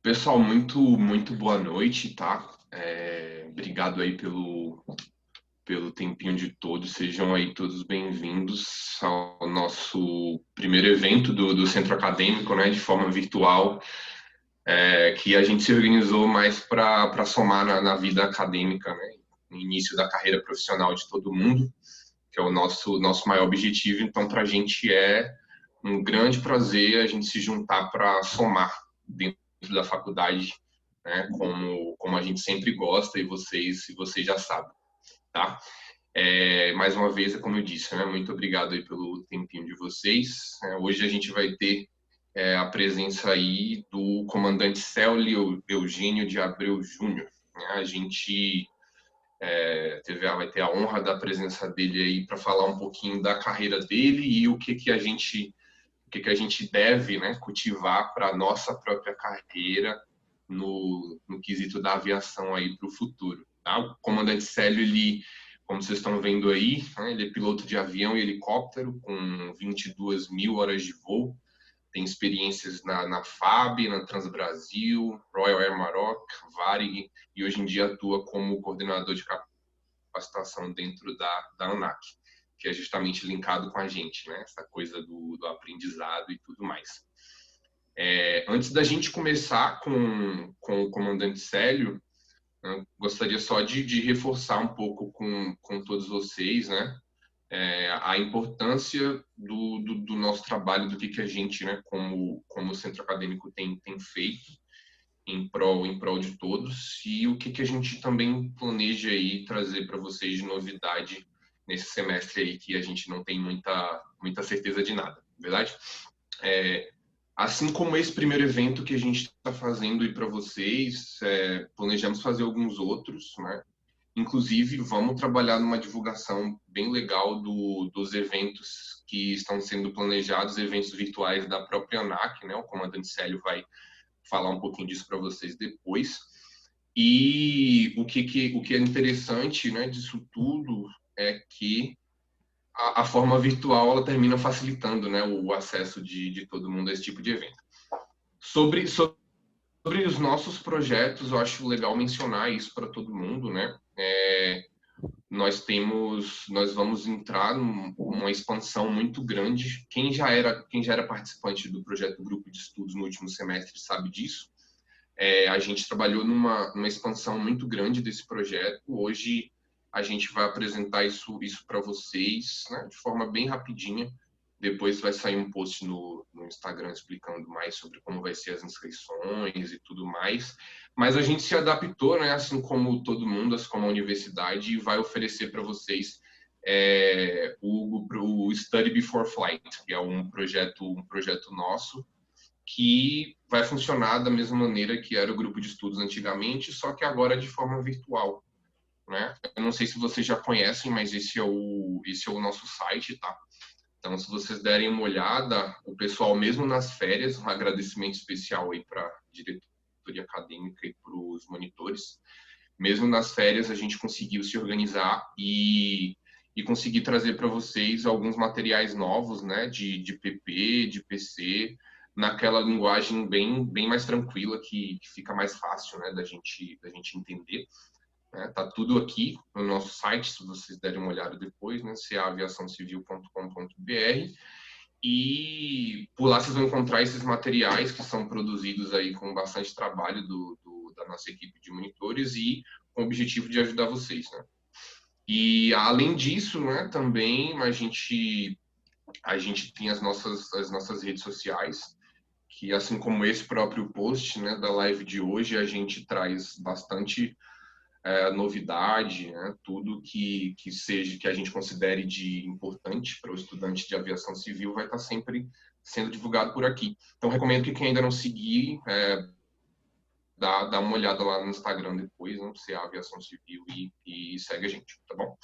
Pessoal, muito boa noite, tá? Obrigado aí pelo tempinho de todos. Sejam aí todos bem-vindos ao nosso primeiro evento do Centro Acadêmico, né, de forma virtual, que a gente se organizou mais para somar na vida acadêmica, né, no início da carreira profissional de todo mundo, que é o nosso maior objetivo. Então, para a gente é um grande prazer a gente se juntar para somar dentro da faculdade, né? Como a gente sempre gosta e vocês já sabem, tá? Mais uma vez, como eu disse, né? Muito obrigado aí pelo tempinho de vocês. Hoje a gente vai ter a presença aí do comandante Célio Eugênio de Abreu Júnior. Né? A gente vai ter a honra da presença dele aí para falar um pouquinho da carreira dele e o que que a gente deve, né, cultivar para a nossa própria carreira no quesito da aviação aí para o futuro. Tá? O comandante Célio, ele, como vocês estão vendo aí, né, ele é piloto de avião e helicóptero com 22 mil horas de voo, tem experiências na FAB, na Transbrasil, Royal Air Maroc, Varig, e hoje em dia atua como coordenador de capacitação dentro da ANAC, que é justamente linkado com a gente, né? Essa coisa do aprendizado e tudo mais. Antes da gente começar com o comandante Célio, né, gostaria só de reforçar um pouco com todos vocês, né? A importância do nosso trabalho, do que a gente, né, como centro acadêmico tem feito em prol de todos e o que a gente também planeja aí trazer para vocês de novidade nesse semestre aí que a gente não tem muita certeza de nada, verdade? É, assim como esse primeiro evento que a gente está fazendo aí para vocês, planejamos fazer alguns outros, né? Inclusive, vamos trabalhar numa divulgação bem legal dos eventos que estão sendo planejados, eventos virtuais da própria ANAC, né? O comandante Célio vai falar um pouquinho disso para vocês depois. E o que é interessante, né, disso tudo é que a forma virtual ela termina facilitando, né, o acesso de todo mundo a esse tipo de evento. Sobre os nossos projetos, eu acho legal mencionar isso para todo mundo, né? Nós vamos entrar numa expansão muito grande. Quem já era participante do projeto Grupo de Estudos no último semestre sabe disso. A gente trabalhou numa expansão muito grande desse projeto. Hoje a gente vai apresentar isso para vocês, né, de forma bem rapidinha. Depois vai sair um post no Instagram explicando mais sobre como vai ser as inscrições e tudo mais. Mas a gente se adaptou, né, assim como todo mundo, assim como a universidade, e vai oferecer para vocês o Study Before Flight, que é um projeto nosso, que vai funcionar da mesma maneira que era o grupo de estudos antigamente, só que agora de forma virtual, né? Eu não sei se vocês já conhecem, mas esse é o nosso site, tá? Então, se vocês derem uma olhada, o pessoal, mesmo nas férias, um agradecimento especial aí para a diretoria acadêmica e para os monitores, mesmo nas férias a gente conseguiu se organizar e conseguir trazer para vocês alguns materiais novos, né, de PP, de PC, naquela linguagem bem mais tranquila que fica mais fácil, né, da gente entender. Né? Tá tudo aqui no nosso site, se vocês derem uma olhada depois, né, caviaçãocivil.com.br, e por lá vocês vão encontrar esses materiais que são produzidos aí com bastante trabalho da nossa equipe de monitores e com o objetivo de ajudar vocês, né? E além disso, né, também a gente tem as nossas redes sociais, que assim como esse próprio post, né, da live de hoje, a gente traz bastante novidade, né, tudo que a gente considere de importante para o estudante de aviação civil vai estar sempre sendo divulgado por aqui. Então, recomendo que quem ainda não seguir, dá uma olhada lá no Instagram depois, né, se é a Aviação Civil e segue a gente, tá bom?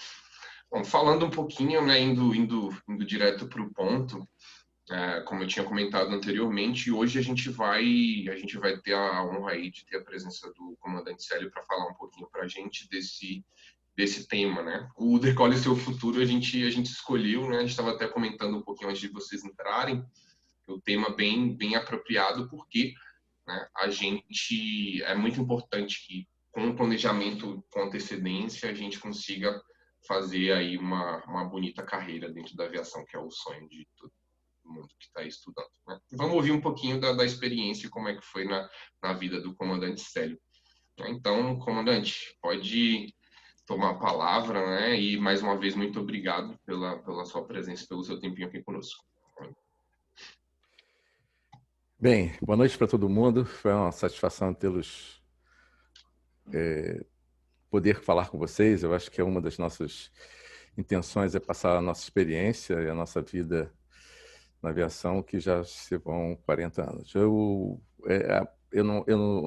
Bom, falando um pouquinho, né, indo direto para o ponto, como eu tinha comentado anteriormente, hoje a gente vai ter a honra aí de ter a presença do comandante Célio para falar um pouquinho para a gente desse tema, né? O Decole Seu Futuro a gente escolheu, né? A gente estava até comentando um pouquinho antes de vocês entrarem, o tema bem apropriado, porque né, a gente é muito importante que com o planejamento com antecedência a gente consiga fazer aí uma bonita carreira dentro da aviação, que é o sonho de todo mundo que está estudando, né? Vamos ouvir um pouquinho da experiência, como é que foi na vida do comandante Célio. Então, comandante, pode tomar a palavra, né? E mais uma vez, muito obrigado pela sua presença, pelo seu tempinho aqui conosco. Bem, boa noite para todo mundo. Foi uma satisfação tê-los, poder falar com vocês. Eu acho que é uma das nossas intenções é passar a nossa experiência e a nossa vida na aviação, que já se vão 40 anos. Eu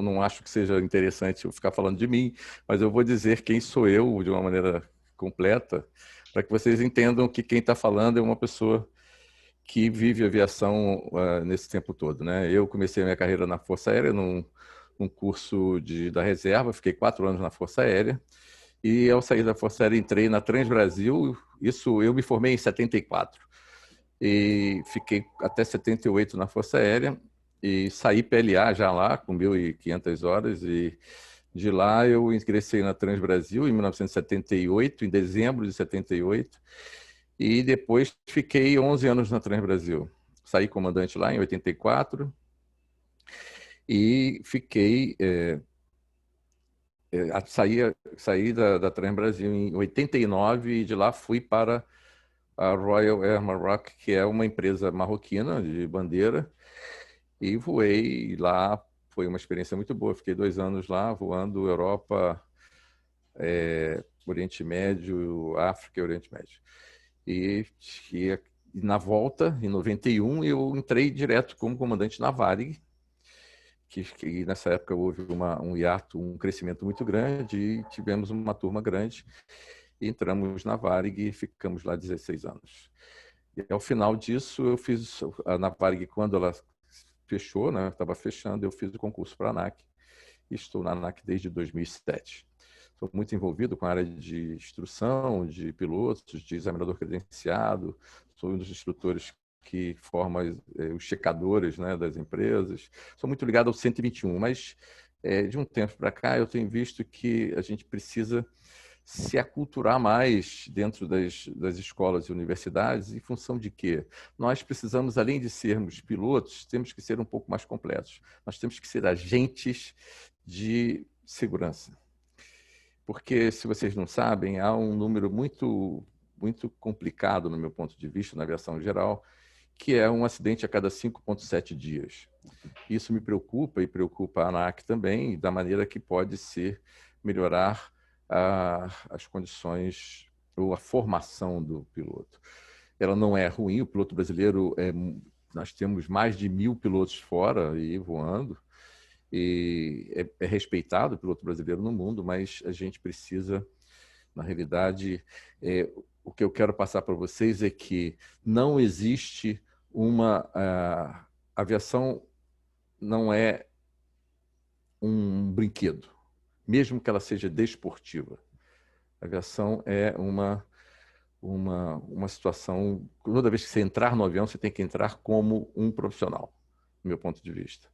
não acho que seja interessante eu ficar falando de mim, mas eu vou dizer quem sou eu de uma maneira completa, para que vocês entendam que quem está falando é uma pessoa que vive aviação nesse tempo todo, né? Eu comecei a minha carreira na Força Aérea, num curso da reserva, fiquei 4 anos na Força Aérea, e ao sair da Força Aérea entrei na Transbrasil. Isso, eu me formei em 74 e fiquei até 78 na Força Aérea e saí PLA já lá com 1.500 horas, e de lá eu ingressei na Transbrasil em 1978, em dezembro de 78, e depois fiquei 11 anos na Transbrasil. Saí comandante lá em 84 e fiquei saí da Transbrasil em 89, e de lá fui para a Royal Air Maroc, que é uma empresa marroquina de bandeira, e voei lá. Foi uma experiência muito boa. Fiquei 2 anos lá voando Europa, Oriente Médio, África e Oriente Médio. E na volta, em 91, eu entrei direto como comandante na Varig, que nessa época houve um hiato, um crescimento muito grande, e tivemos uma turma grande. E entramos na Varig e ficamos lá 16 anos. E ao final disso, eu fiz na Varig, quando ela fechou, né, estava fechando, eu fiz o concurso para a ANAC, e estou na ANAC desde 2007. Estou muito envolvido com a área de instrução, de pilotos, de examinador credenciado, sou um dos instrutores que forma os checadores, né, das empresas. Sou muito ligado ao 121, mas de um tempo para cá eu tenho visto que a gente precisa se aculturar mais dentro das escolas e universidades, em função de que nós precisamos, além de sermos pilotos, temos que ser um pouco mais completos. Nós temos que ser agentes de segurança. Porque, se vocês não sabem, há um número muito, muito complicado, no meu ponto de vista, na aviação geral, que é um acidente a cada 5,7 dias. Isso me preocupa, e preocupa a ANAC também, da maneira que pode ser melhorar as condições ou a formação do piloto. Ela não é ruim. O piloto brasileiro, nós temos mais de 1.000 pilotos fora e voando, e é respeitado o piloto brasileiro no mundo, mas a gente precisa, na realidade, o que eu quero passar para vocês é que não existe a aviação não é um brinquedo, mesmo que ela seja desportiva. A aviação é uma situação. Toda vez que você entrar no avião, você tem que entrar como um profissional, do meu ponto de vista,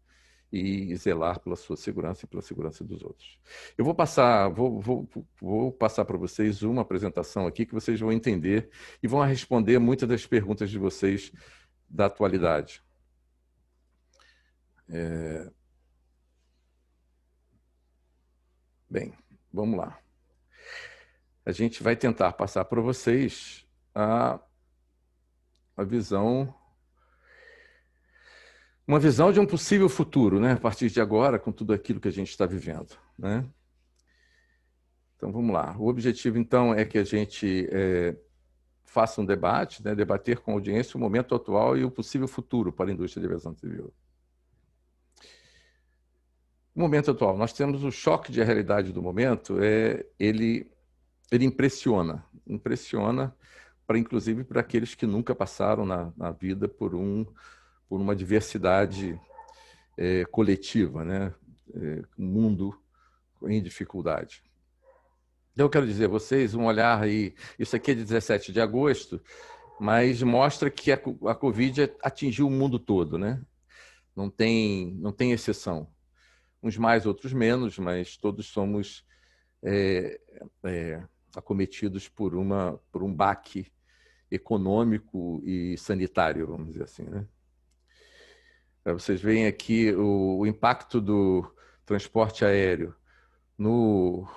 e zelar pela sua segurança e pela segurança dos outros. Eu vou passar para vocês uma apresentação aqui que vocês vão entender e vão responder muitas das perguntas de vocês da atualidade. Bem, vamos lá. A gente vai tentar passar para vocês a visão, uma visão de um possível futuro, né? A partir de agora, com tudo aquilo que a gente está vivendo, né? Então, vamos lá. O objetivo, então, é que a gente faça um debate, né? Debater com a audiência o momento atual e o possível futuro para a indústria de aviação civil. O momento atual, nós temos o choque de realidade do momento, ele impressiona inclusive para aqueles que nunca passaram na vida por uma diversidade coletiva, né? Um mundo em dificuldade. Eu quero dizer a vocês, um olhar aí, isso aqui é de 17 de agosto, mas mostra que a Covid atingiu o mundo todo, né? Não tem exceção. uns mais, outros menos, mas todos somos acometidos por um baque econômico e sanitário, vamos dizer assim, né? Vocês veem aqui o impacto do transporte aéreo no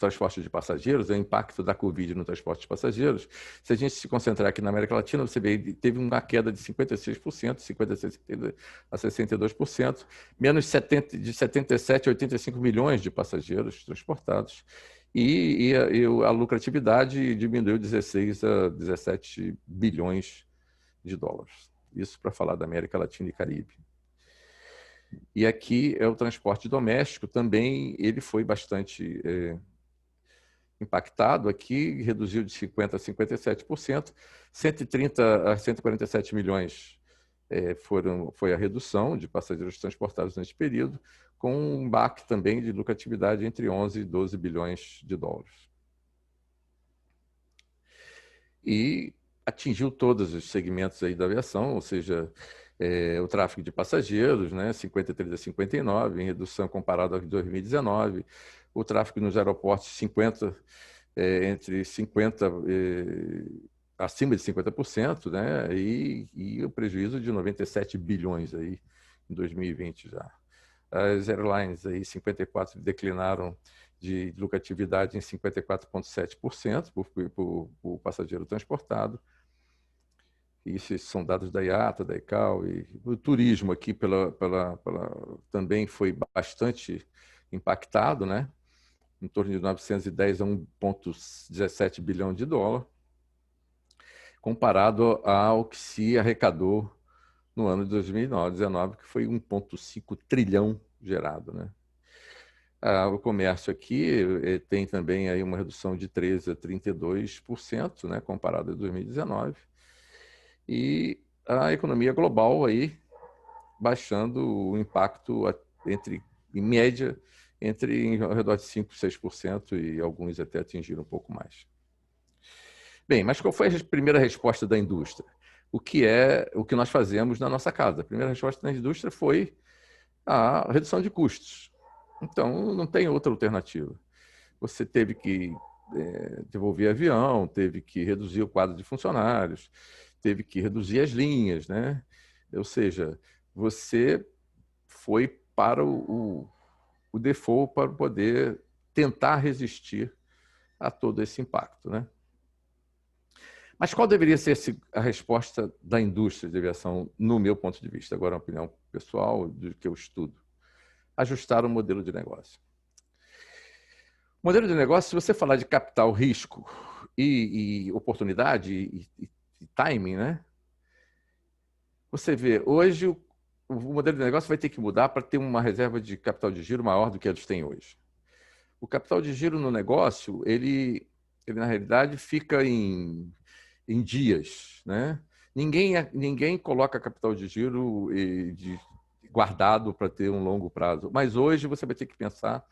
transporte de passageiros, o impacto da Covid no transporte de passageiros. Se a gente se concentrar aqui na América Latina, você vê que teve uma queda de 56%, 56% a 62%, menos de 77 a 85 milhões de passageiros transportados, e a lucratividade diminuiu 16 a 17 bilhões de dólares. Isso para falar da América Latina e Caribe. E aqui é o transporte doméstico, também ele foi bastante impactado. Aqui reduziu de 50% a 57%, 130 a 147 milhões foi a redução de passageiros transportados neste período, com um baque também de lucratividade entre 11 e 12 bilhões de dólares. E atingiu todos os segmentos aí da aviação, ou seja, o tráfego de passageiros, né, 53 a 59, em redução comparado a 2019, o tráfego nos aeroportos entre 50 acima de 50%, né, e o prejuízo de 97 bilhões aí em 2020 já. As airlines aí 54 declinaram de lucratividade em 54,7% por passageiro transportado. Isso são dados da IATA, da ICAO, e o turismo aqui também foi bastante impactado, né? Em torno de 910 a 1,17 bilhão de dólar, comparado ao que se arrecadou no ano de 2019, que foi 1,5 trilhão gerado, né? O comércio aqui tem também aí uma redução de 13% a 32%, né, comparado a 2019. E a economia global aí baixando o impacto em média, ao redor de 5%, 6%, e alguns até atingiram um pouco mais. Bem, mas qual foi a primeira resposta da indústria? O que nós fazemos na nossa casa? A primeira resposta da indústria foi a redução de custos. Então, não tem outra alternativa. Você teve que devolver avião, teve que reduzir o quadro de funcionários, teve que reduzir as linhas, né? Ou seja, você foi para o default para poder tentar resistir a todo esse impacto, né? Mas qual deveria ser a resposta da indústria de aviação, no meu ponto de vista? Agora, é uma opinião pessoal do que eu estudo. Ajustar o modelo de negócio. O modelo de negócio, se você falar de capital, risco e oportunidade e timing, né? Você vê, hoje o modelo de negócio vai ter que mudar para ter uma reserva de capital de giro maior do que eles têm hoje. O capital de giro no negócio, ele na realidade fica em dias, né? Ninguém coloca capital de giro guardado para ter um longo prazo. Mas hoje você vai ter que pensar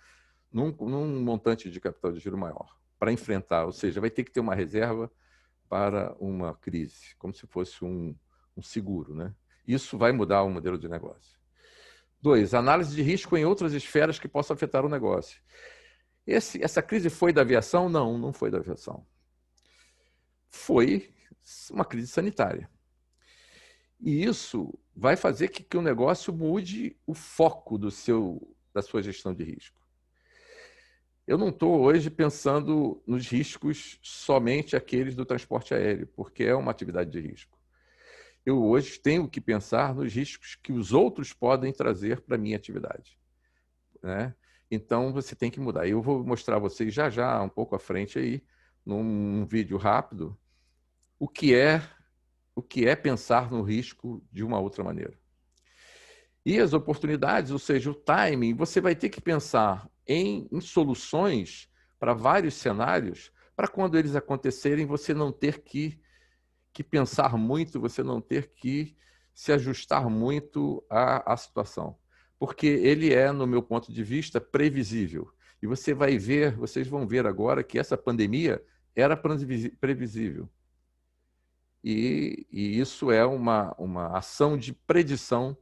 num montante de capital de giro maior para enfrentar, ou seja, vai ter que ter uma reserva para uma crise, como se fosse um seguro, né? Isso vai mudar o modelo de negócio. 2, análise de risco em outras esferas que possam afetar o negócio. Essa crise foi da aviação? Não, não foi da aviação. Foi uma crise sanitária. E isso vai fazer que o negócio mude o foco da sua gestão de risco. Eu não estou hoje pensando nos riscos somente aqueles do transporte aéreo, porque é uma atividade de risco. Eu hoje tenho que pensar nos riscos que os outros podem trazer para a minha atividade, né? Então, você tem que mudar. Eu vou mostrar a vocês já, um pouco à frente aí, num vídeo rápido, o que é pensar no risco de uma outra maneira. E as oportunidades, ou seja, o timing, você vai ter que pensar em soluções para vários cenários, para quando eles acontecerem, você não ter que pensar muito, você não ter que se ajustar muito à situação. Porque ele é, no meu ponto de vista, previsível. E vocês vão ver agora que essa pandemia era previsível. E isso é uma ação de predição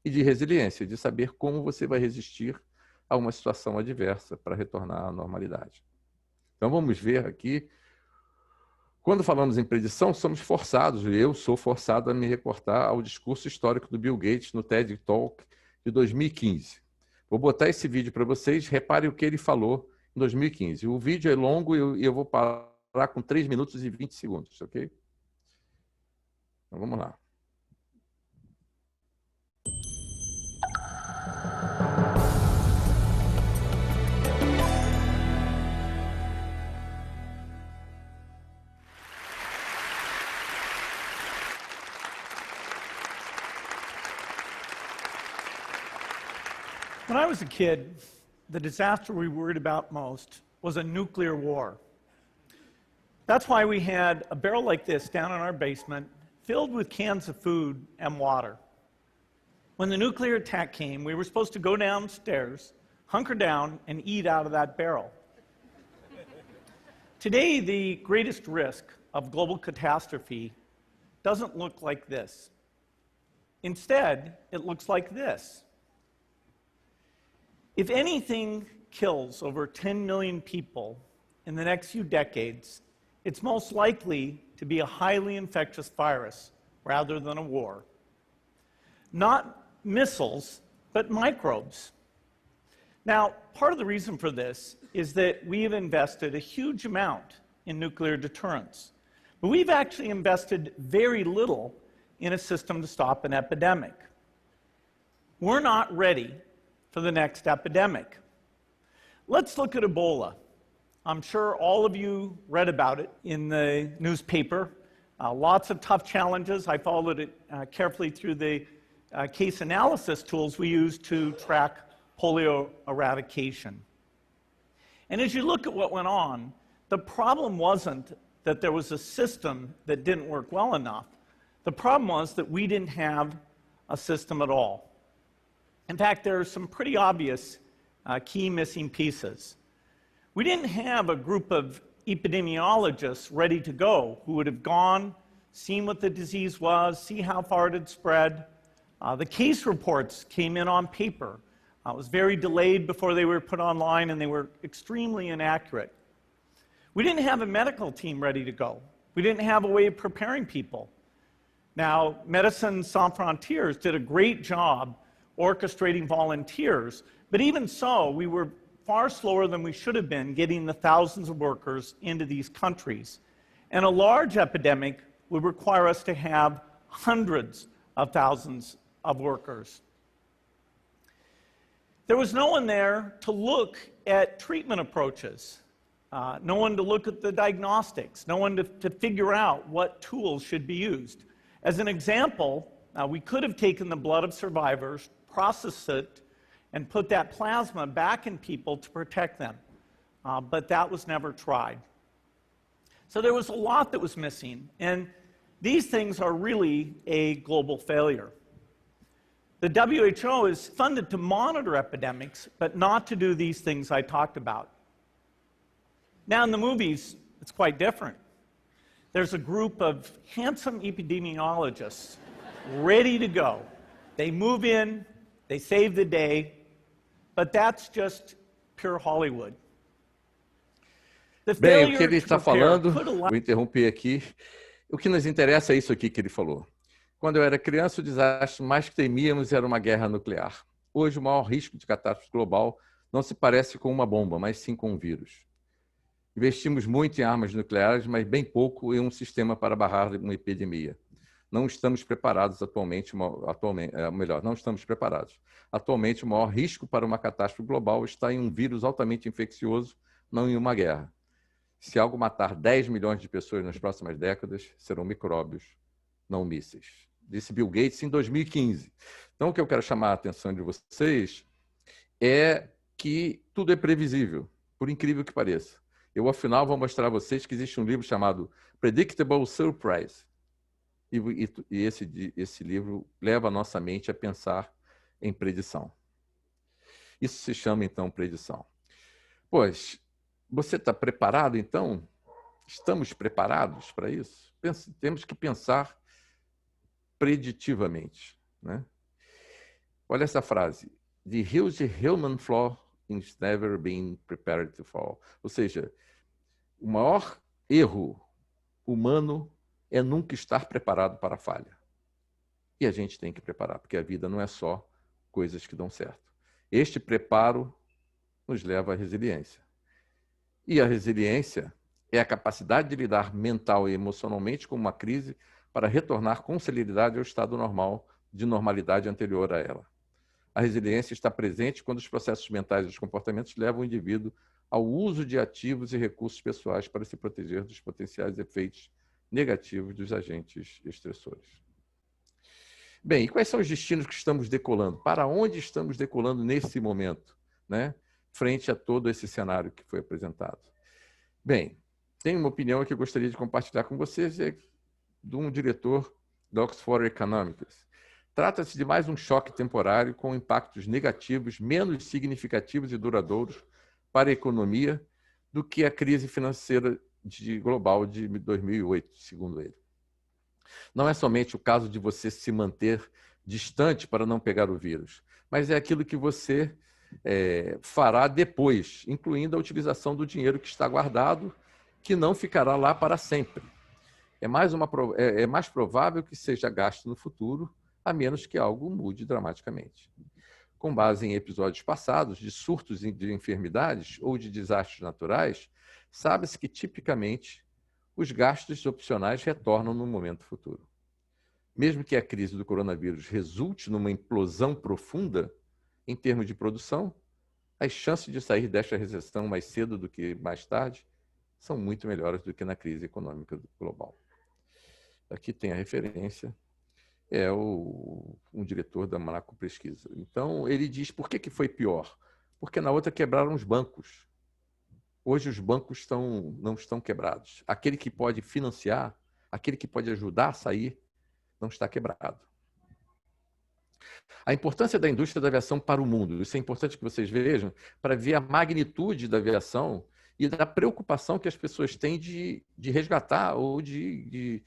e de resiliência, de saber como você vai resistir a uma situação adversa para retornar à normalidade. Então, vamos ver aqui. Quando falamos em predição, somos forçados, eu sou forçado a me reportar ao discurso histórico do Bill Gates no TED Talk de 2015. Vou botar esse vídeo para vocês, repare o que ele falou em 2015. O vídeo é longo e eu vou parar com 3 minutos e 20 segundos, ok? Então, vamos lá. When I was a kid, the disaster we worried about most was a nuclear war. That's why we had a barrel like this down in our basement filled with cans of food and water. When the nuclear attack came, we were supposed to go downstairs, hunker down, and eat out of that barrel. Today, the greatest risk of global catastrophe doesn't look like this. Instead, it looks like this. If anything kills over 10 million people in the next few decades, it's most likely to be a highly infectious virus rather than a war. Not missiles, but microbes. Now, part of the reason for this is that we have invested a huge amount in nuclear deterrence, but we've actually invested very little in a system to stop an epidemic. We're not ready for the next epidemic. Let's look at Ebola. I'm sure all of you read about it in the newspaper. Lots of tough challenges. I followed it carefully through the case analysis tools we use to track polio eradication. And as you look at what went on, the problem wasn't that there was a system that didn't work well enough. The problem was that we didn't have a system at all. In fact, there are some pretty obvious key missing pieces. We didn't have a group of epidemiologists ready to go who would have gone, seen what the disease was, see how far it had spread. The case reports came in on paper. It was very delayed before they were put online, and they were extremely inaccurate. We didn't have a medical team ready to go. We didn't have a way of preparing people. Now, Médecins Sans Frontières did a great job orchestrating volunteers, but even so, we were far slower than we should have been getting the thousands of workers into these countries. And a large epidemic would require us to have hundreds of thousands of workers. There was no one there to look at treatment approaches, no one to look at the diagnostics, no one to figure out what tools should be used. As an example, we could have taken the blood of survivors, processed it, and put that plasma back in people to protect them. But that was never tried. So there was a lot that was missing, and these things are really a global failure. The WHO is funded to monitor epidemics, but not to do these things I talked about. Now, in the movies, it's quite different. There's a group of handsome epidemiologists ready to go. They move in, they save the day, but that's just pure Hollywood. Bem, o que ele está falando, vou interromper aqui, o que nos interessa é isso aqui que ele falou. Quando eu era criança, o desastre mais que temíamos era uma guerra nuclear. Hoje, o maior risco de catástrofe global não se parece com uma bomba, mas sim com um vírus. Investimos muito em armas nucleares, mas bem pouco em um sistema para barrar uma epidemia. Não estamos preparados atualmente, não estamos preparados. Atualmente, o maior risco para uma catástrofe global está em um vírus altamente infeccioso, não em uma guerra. Se algo matar 10 milhões de pessoas nas próximas décadas, serão micróbios, não mísseis. Disse Bill Gates em 2015. Então, o que eu quero chamar a atenção de vocês é que tudo é previsível, por incrível que pareça. Eu, afinal, vou mostrar a vocês que existe um livro chamado Predictable Surprise. E esse livro leva a nossa mente a pensar em predição. Isso se chama, então, predição. Pois, você está preparado, então? Estamos preparados para isso? Temos que pensar preditivamente, né? Olha essa frase. The huge human flaw is never being prepared to fall. Ou seja, o maior erro humano é nunca estar preparado para a falha. E a gente tem que preparar, porque a vida não é só coisas que dão certo. Este preparo nos leva à resiliência. E a resiliência é a capacidade de lidar mental e emocionalmente com uma crise para retornar com celeridade ao estado normal, de normalidade anterior a ela. A resiliência está presente quando os processos mentais e os comportamentos levam o indivíduo ao uso de ativos e recursos pessoais para se proteger dos potenciais efeitos negativos dos agentes estressores. Bem, e quais são os destinos que estamos decolando? Para onde estamos decolando nesse momento, né? Frente a todo esse cenário que foi apresentado? Bem, tenho uma opinião que eu gostaria de compartilhar com vocês, é de um diretor da Oxford Economics. Trata-se de mais um choque temporário com impactos negativos menos significativos e duradouros para a economia do que a crise financeira global de 2008, segundo ele. Não é somente o caso de você se manter distante para não pegar o vírus, mas é aquilo que você fará depois, incluindo a utilização do dinheiro que está guardado, que não ficará lá para sempre. É mais provável que seja gasto no futuro, a menos que algo mude dramaticamente. Com base em episódios passados de surtos de enfermidades ou de desastres naturais, sabe-se que, tipicamente, os gastos opcionais retornam no momento futuro. Mesmo que a crise do coronavírus resulte numa implosão profunda em termos de produção, as chances de sair desta recessão mais cedo do que mais tarde são muito melhores do que na crise econômica global. Aqui tem a referência, um diretor da Monaco Pesquisa. Então, ele diz por que foi pior? Porque na outra quebraram os bancos. Hoje os bancos não estão quebrados. Aquele que pode financiar, aquele que pode ajudar a sair, não está quebrado. A importância da indústria da aviação para o mundo. Isso é importante que vocês vejam para ver a magnitude da aviação e da preocupação que as pessoas têm de resgatar ou de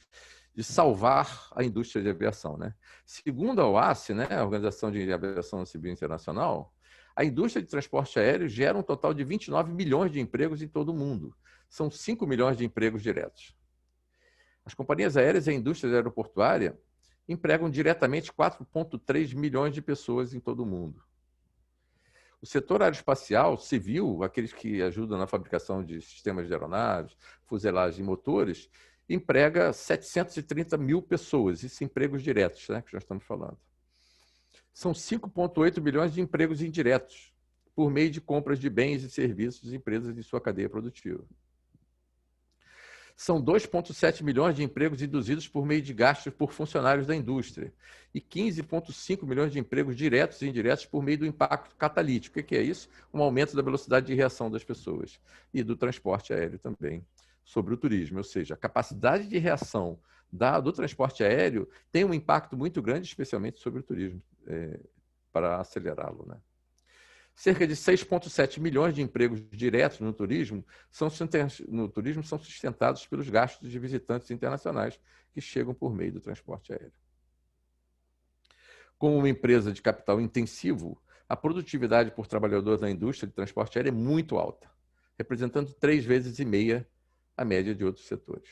salvar a indústria de aviação, né? Segundo a OACI, né, a Organização de Aviação Civil Internacional, a indústria de transporte aéreo gera um total de 29 milhões de empregos em todo o mundo. São 5 milhões de empregos diretos. As companhias aéreas e a indústria aeroportuária empregam diretamente 4,3 milhões de pessoas em todo o mundo. O setor aeroespacial civil, aqueles que ajudam na fabricação de sistemas de aeronaves, fuselagem e motores, emprega 730 mil pessoas, isso empregos diretos, né, que já estamos falando. São 5,8 milhões de empregos indiretos, por meio de compras de bens e serviços de empresas em sua cadeia produtiva. São 2,7 milhões de empregos induzidos por meio de gastos por funcionários da indústria e 15,5 milhões de empregos diretos e indiretos por meio do impacto catalítico. O que é isso? Um aumento da velocidade de reação das pessoas e do transporte aéreo também sobre o turismo. Ou seja, a capacidade de reação do transporte aéreo tem um impacto muito grande, especialmente sobre o turismo, para acelerá-lo, né? Cerca de 6,7 milhões de empregos diretos no turismo são sustentados pelos gastos de visitantes internacionais que chegam por meio do transporte aéreo. Como uma empresa de capital intensivo, a produtividade por trabalhador da indústria de transporte aéreo é muito alta, representando 3,5 vezes a média de outros setores.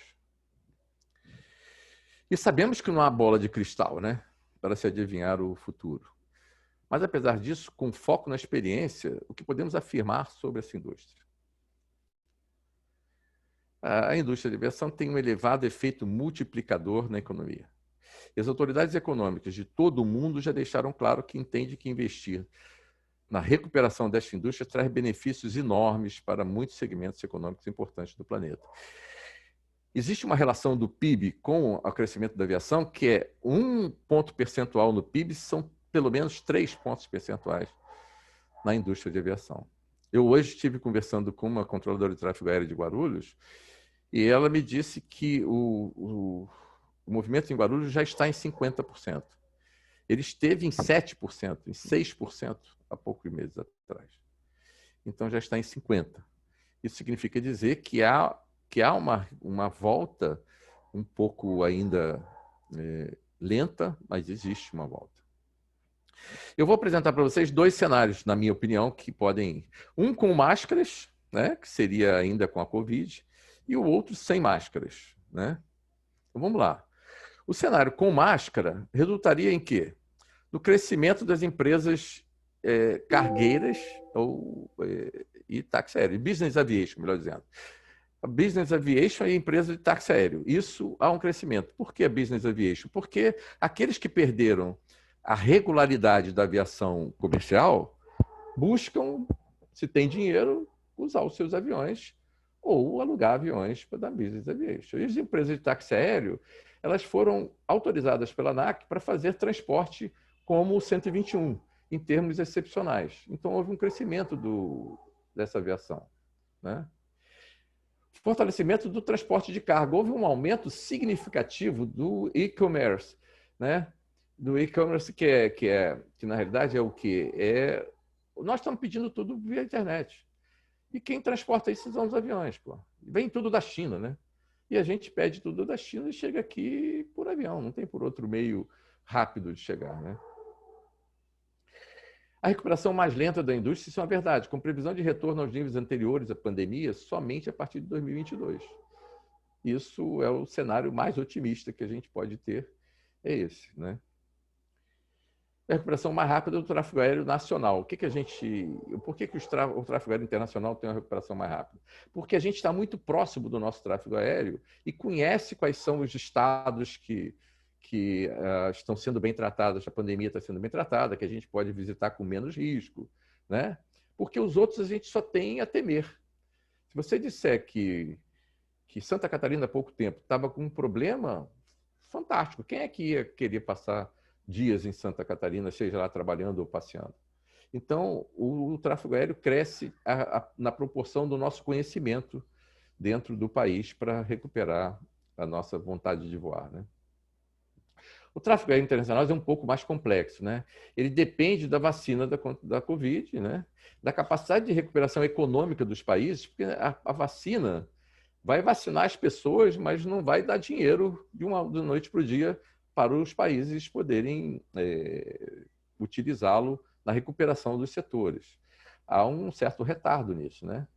E sabemos que não há bola de cristal, né, para se adivinhar o futuro. Mas, apesar disso, com foco na experiência, o que podemos afirmar sobre essa indústria? A indústria de aviação tem um elevado efeito multiplicador na economia. E as autoridades econômicas de todo o mundo já deixaram claro que entendem que investir na recuperação desta indústria traz benefícios enormes para muitos segmentos econômicos importantes do planeta. Existe uma relação do PIB com o crescimento da aviação, que é 1 ponto percentual no PIB, são pelo menos 3 pontos percentuais na indústria de aviação. Eu hoje estive conversando com uma controladora de tráfego aéreo de Guarulhos e ela me disse que o movimento em Guarulhos já está em 50%. Ele esteve em 7%, em 6% há poucos meses atrás. Então já está em 50%. Isso significa dizer que há uma volta um pouco ainda lenta, mas existe uma volta. Eu vou apresentar para vocês dois cenários, na minha opinião, que podem... Um com máscaras, né, que seria ainda com a Covid, e o outro sem máscaras, né? Então, vamos lá. O cenário com máscara resultaria em quê? No crescimento das empresas cargueiras e táxi aéreo, business aviation, melhor dizendo. A business aviation é a empresa de táxi aéreo. Isso há um crescimento. Por que a business aviation? Porque aqueles que perderam a regularidade da aviação comercial buscam, se tem dinheiro, usar os seus aviões ou alugar aviões para dar business aviation. E as empresas de táxi aéreo, elas foram autorizadas pela ANAC para fazer transporte como o 121, em termos excepcionais. Então, houve um crescimento dessa aviação, né? Fortalecimento do transporte de carga. Houve um aumento significativo do e-commerce, né? Do e-commerce que na realidade é o quê? Nós estamos pedindo tudo via internet. E quem transporta isso são os aviões, pô. Vem tudo da China, né? E a gente pede tudo da China e chega aqui por avião, não tem por outro meio rápido de chegar, né? A recuperação mais lenta da indústria, isso é uma verdade, com previsão de retorno aos níveis anteriores à pandemia somente a partir de 2022. Isso é o cenário mais otimista que a gente pode ter, é esse, né? A recuperação mais rápida do tráfego aéreo nacional. Por que o tráfego aéreo internacional tem uma recuperação mais rápida? Porque a gente está muito próximo do nosso tráfego aéreo e conhece quais são os estados que estão sendo bem tratados, a pandemia está sendo bem tratada, que a gente pode visitar com menos risco, né? Porque os outros a gente só tem a temer. Se você disser que Santa Catarina há pouco tempo estava com um problema fantástico, quem é que ia querer passar dias em Santa Catarina, seja lá trabalhando ou passeando? Então, o tráfego aéreo cresce na proporção do nosso conhecimento dentro do país para recuperar a nossa vontade de voar, né? O tráfego aéreo internacional é um pouco mais complexo, né? Ele depende da vacina da Covid, né? Da capacidade de recuperação econômica dos países, porque a vacina vai vacinar as pessoas, mas não vai dar dinheiro de noite para o dia para os países poderem utilizá-lo na recuperação dos setores. Há um certo retardo nisso, né?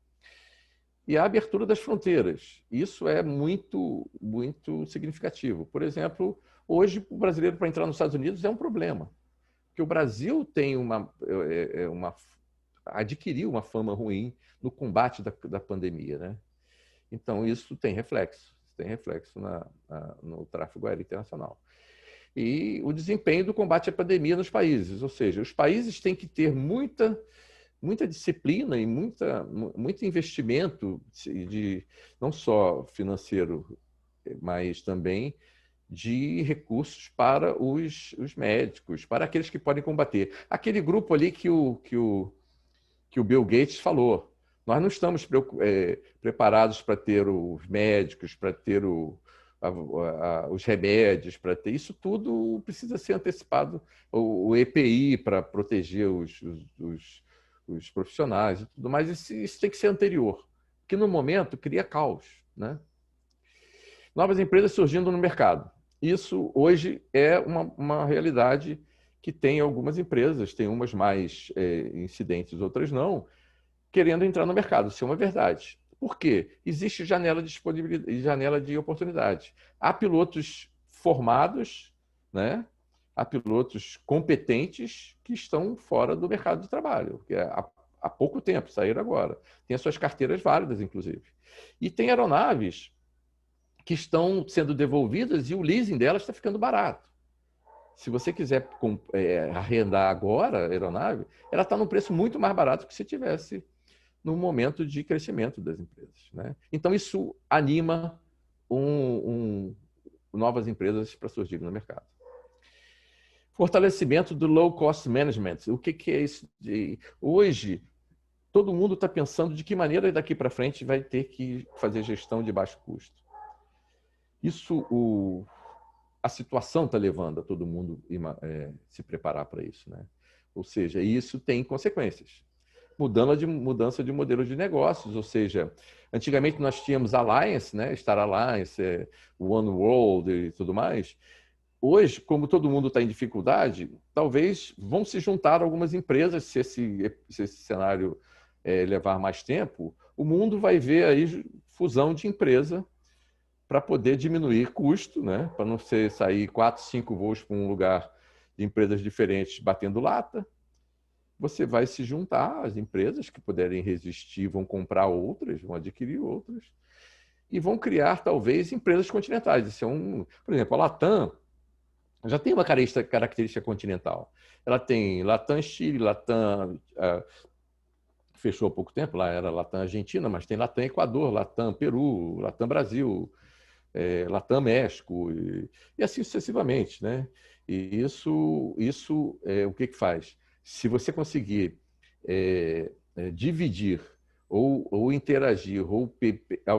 E a abertura das fronteiras. Isso é muito, muito significativo. Por exemplo, hoje, o brasileiro para entrar nos Estados Unidos é um problema, porque o Brasil tem adquiriu uma fama ruim no combate da pandemia, né? Então, isso tem reflexo no tráfego aéreo internacional. E o desempenho do combate à pandemia nos países, ou seja, os países têm que ter muita disciplina e muito investimento, não só financeiro, mas também de recursos para os médicos, para aqueles que podem combater. Aquele grupo ali que o Bill Gates falou. Nós não estamos preparados para ter os médicos, para ter os remédios, para ter isso tudo precisa ser antecipado. O EPI para proteger os profissionais e tudo mais, isso tem que ser anterior, porque no momento cria caos, né? Novas empresas surgindo no mercado. Isso hoje é uma realidade que tem algumas empresas, tem umas mais incidentes, outras não, querendo entrar no mercado. Isso é uma verdade. Por quê? Existe janela de disponibilidade, janela de oportunidade. Há pilotos formados, né? Há pilotos competentes que estão fora do mercado de trabalho, que há pouco tempo, saíram agora. Tem as suas carteiras válidas, inclusive. E tem aeronaves que estão sendo devolvidas e o leasing delas está ficando barato. Se você quiser arrendar agora a aeronave, ela está num preço muito mais barato que se tivesse no momento de crescimento das empresas, né? Então, isso anima novas empresas para surgirem no mercado. Fortalecimento do low cost management. O que é isso? Hoje, todo mundo está pensando de que maneira daqui para frente vai ter que fazer gestão de baixo custo. Isso, a situação está levando a todo mundo se preparar para isso, né? Ou seja, isso tem consequências. Mudança de modelo de negócios, ou seja, antigamente nós tínhamos Alliance, né? Star Alliance, One World e tudo mais. hoje, como todo mundo está em dificuldade, talvez vão se juntar algumas empresas, se esse cenário levar mais tempo, o mundo vai ver aí fusão de empresa para poder diminuir custo, né? Para não sair 4, 5 voos para um lugar de empresas diferentes batendo lata. Você vai se juntar, as empresas que puderem resistir vão comprar outras, vão adquirir outras, e vão criar, talvez, empresas continentais. Isso por exemplo, a Latam já tem uma característica continental. Ela tem Latam Chile, Latam... fechou há pouco tempo, lá era Latam Argentina, mas tem Latam Equador, Latam Peru, Latam Brasil, Latam México, e assim sucessivamente, né? E isso o que faz? Se você conseguir dividir ou interagir, ou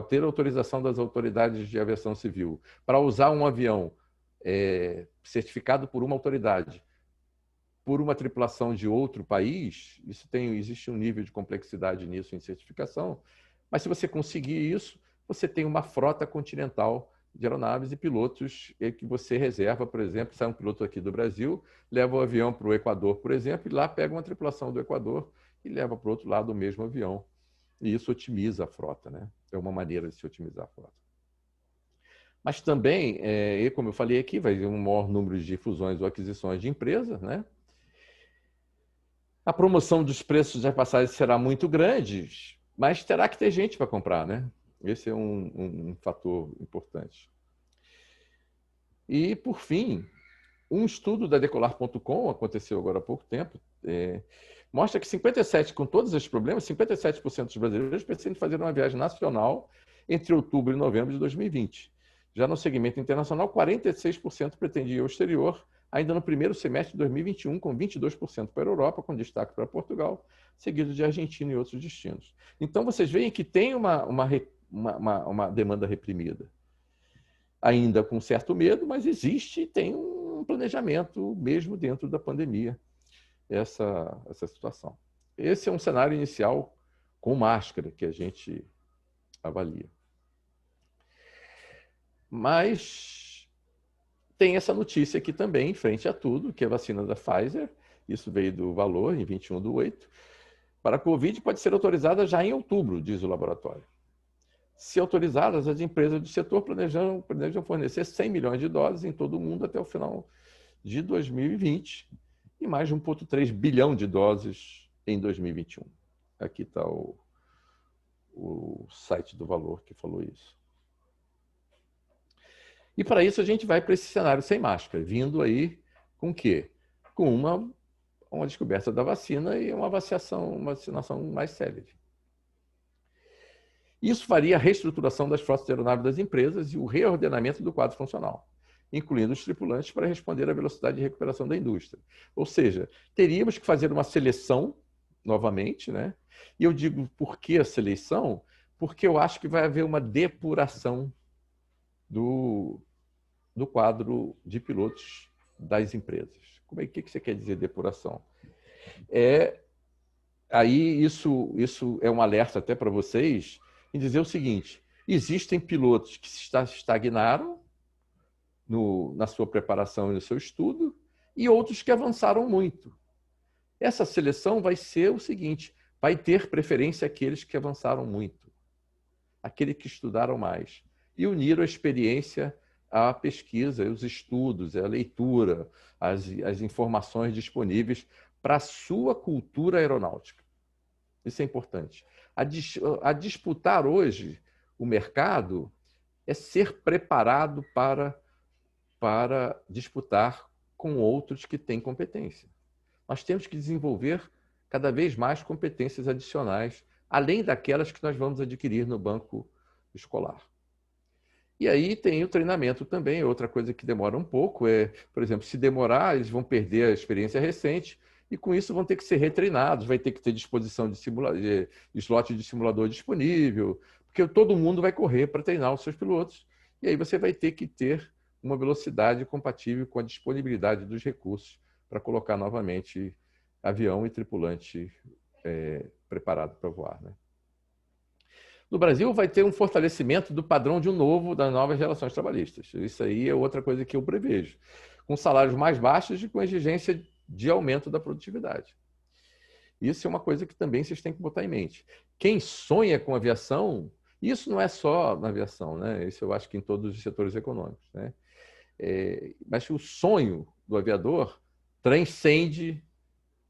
ter autorização das autoridades de aviação civil para usar um avião certificado por uma autoridade, por uma tripulação de outro país, existe um nível de complexidade nisso em certificação, mas se você conseguir isso, você tem uma frota continental de aeronaves e pilotos que você reserva, por exemplo, sai um piloto aqui do Brasil, leva o avião para o Equador, por exemplo, e lá pega uma tripulação do Equador e leva para o outro lado o mesmo avião. E isso otimiza a frota, né? É uma maneira de se otimizar a frota. Mas também, como eu falei aqui, vai ter um maior número de fusões ou aquisições de empresas, né? A promoção dos preços das passagens será muito grande, mas terá que ter gente para comprar, né? Esse é um fator importante. E, por fim, um estudo da Decolar.com, aconteceu agora há pouco tempo, mostra que com todos esses problemas, 57% dos brasileiros pretendem fazer uma viagem nacional entre outubro e novembro de 2020. Já no segmento internacional, 46% pretendia ir ao exterior, ainda no primeiro semestre de 2021, com 22% para a Europa, com destaque para Portugal, seguido de Argentina e outros destinos. Então, vocês veem que tem uma demanda reprimida. Ainda com certo medo, mas existe e tem um planejamento, mesmo dentro da pandemia, essa situação. Esse é um cenário inicial com máscara que a gente avalia. Mas tem essa notícia aqui também, em frente a tudo, que é a vacina da Pfizer, isso veio do valor, em 21/8, para a Covid pode ser autorizada já em outubro, diz o laboratório. Se autorizadas, as empresas do setor planejam fornecer 100 milhões de doses em todo o mundo até o final de 2020 e mais de 1,3 bilhão de doses em 2021. Aqui está o site do Valor que falou isso. E para isso a gente vai para esse cenário sem máscara, vindo aí com o quê? Com uma descoberta da vacina e uma vacinação mais célere. Isso faria a reestruturação das frotas de aeronaves das empresas e o reordenamento do quadro funcional, incluindo os tripulantes para responder à velocidade de recuperação da indústria. Ou seja, teríamos que fazer uma seleção novamente, né? E eu digo por que a seleção? Porque eu acho que vai haver uma depuração do quadro de pilotos das empresas. O que você quer dizer depuração? Aí isso é um alerta até para vocês em dizer o seguinte: existem pilotos que se estagnaram na sua preparação e no seu estudo e outros que avançaram muito. Essa seleção vai ser o seguinte: vai ter preferência aqueles que avançaram muito, aqueles que estudaram mais e uniram a experiência à pesquisa, os estudos, a leitura, as informações disponíveis para a sua cultura aeronáutica. Isso é importante. A disputar hoje o mercado é ser preparado para disputar com outros que têm competência. Nós temos que desenvolver cada vez mais competências adicionais, além daquelas que nós vamos adquirir no banco escolar. E aí tem o treinamento também, outra coisa que demora um pouco, por exemplo, se demorar, eles vão perder a experiência recente e com isso vão ter que ser retreinados, vai ter que ter disposição de slot de simulador disponível, porque todo mundo vai correr para treinar os seus pilotos e aí você vai ter que ter uma velocidade compatível com a disponibilidade dos recursos para colocar novamente avião e tripulante preparado para voar, né? No Brasil, vai ter um fortalecimento do padrão das novas relações trabalhistas. Isso aí é outra coisa que eu prevejo. com salários mais baixos e com exigência de aumento da produtividade. Isso é uma coisa que também vocês têm que botar em mente. Quem sonha com aviação, isso não é só na aviação, né? Isso eu acho que em todos os setores econômicos, né? Mas o sonho do aviador transcende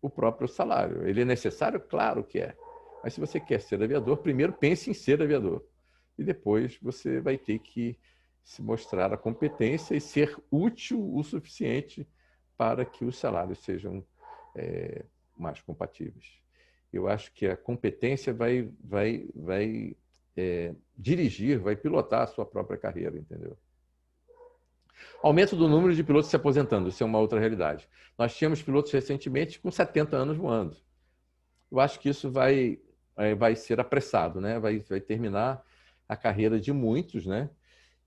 o próprio salário. Ele é necessário? Claro que é. Mas se você quer ser aviador, primeiro pense em ser aviador. E depois você vai ter que se mostrar a competência e ser útil o suficiente para que os salários sejam mais compatíveis. Eu acho que a competência vai dirigir, vai pilotar a sua própria carreira, entendeu? Aumento do número de pilotos se aposentando, isso é uma outra realidade. Nós tínhamos pilotos recentemente com 70 anos voando. Eu acho que isso vai ser apressado, né? Vai terminar a carreira de muitos, né?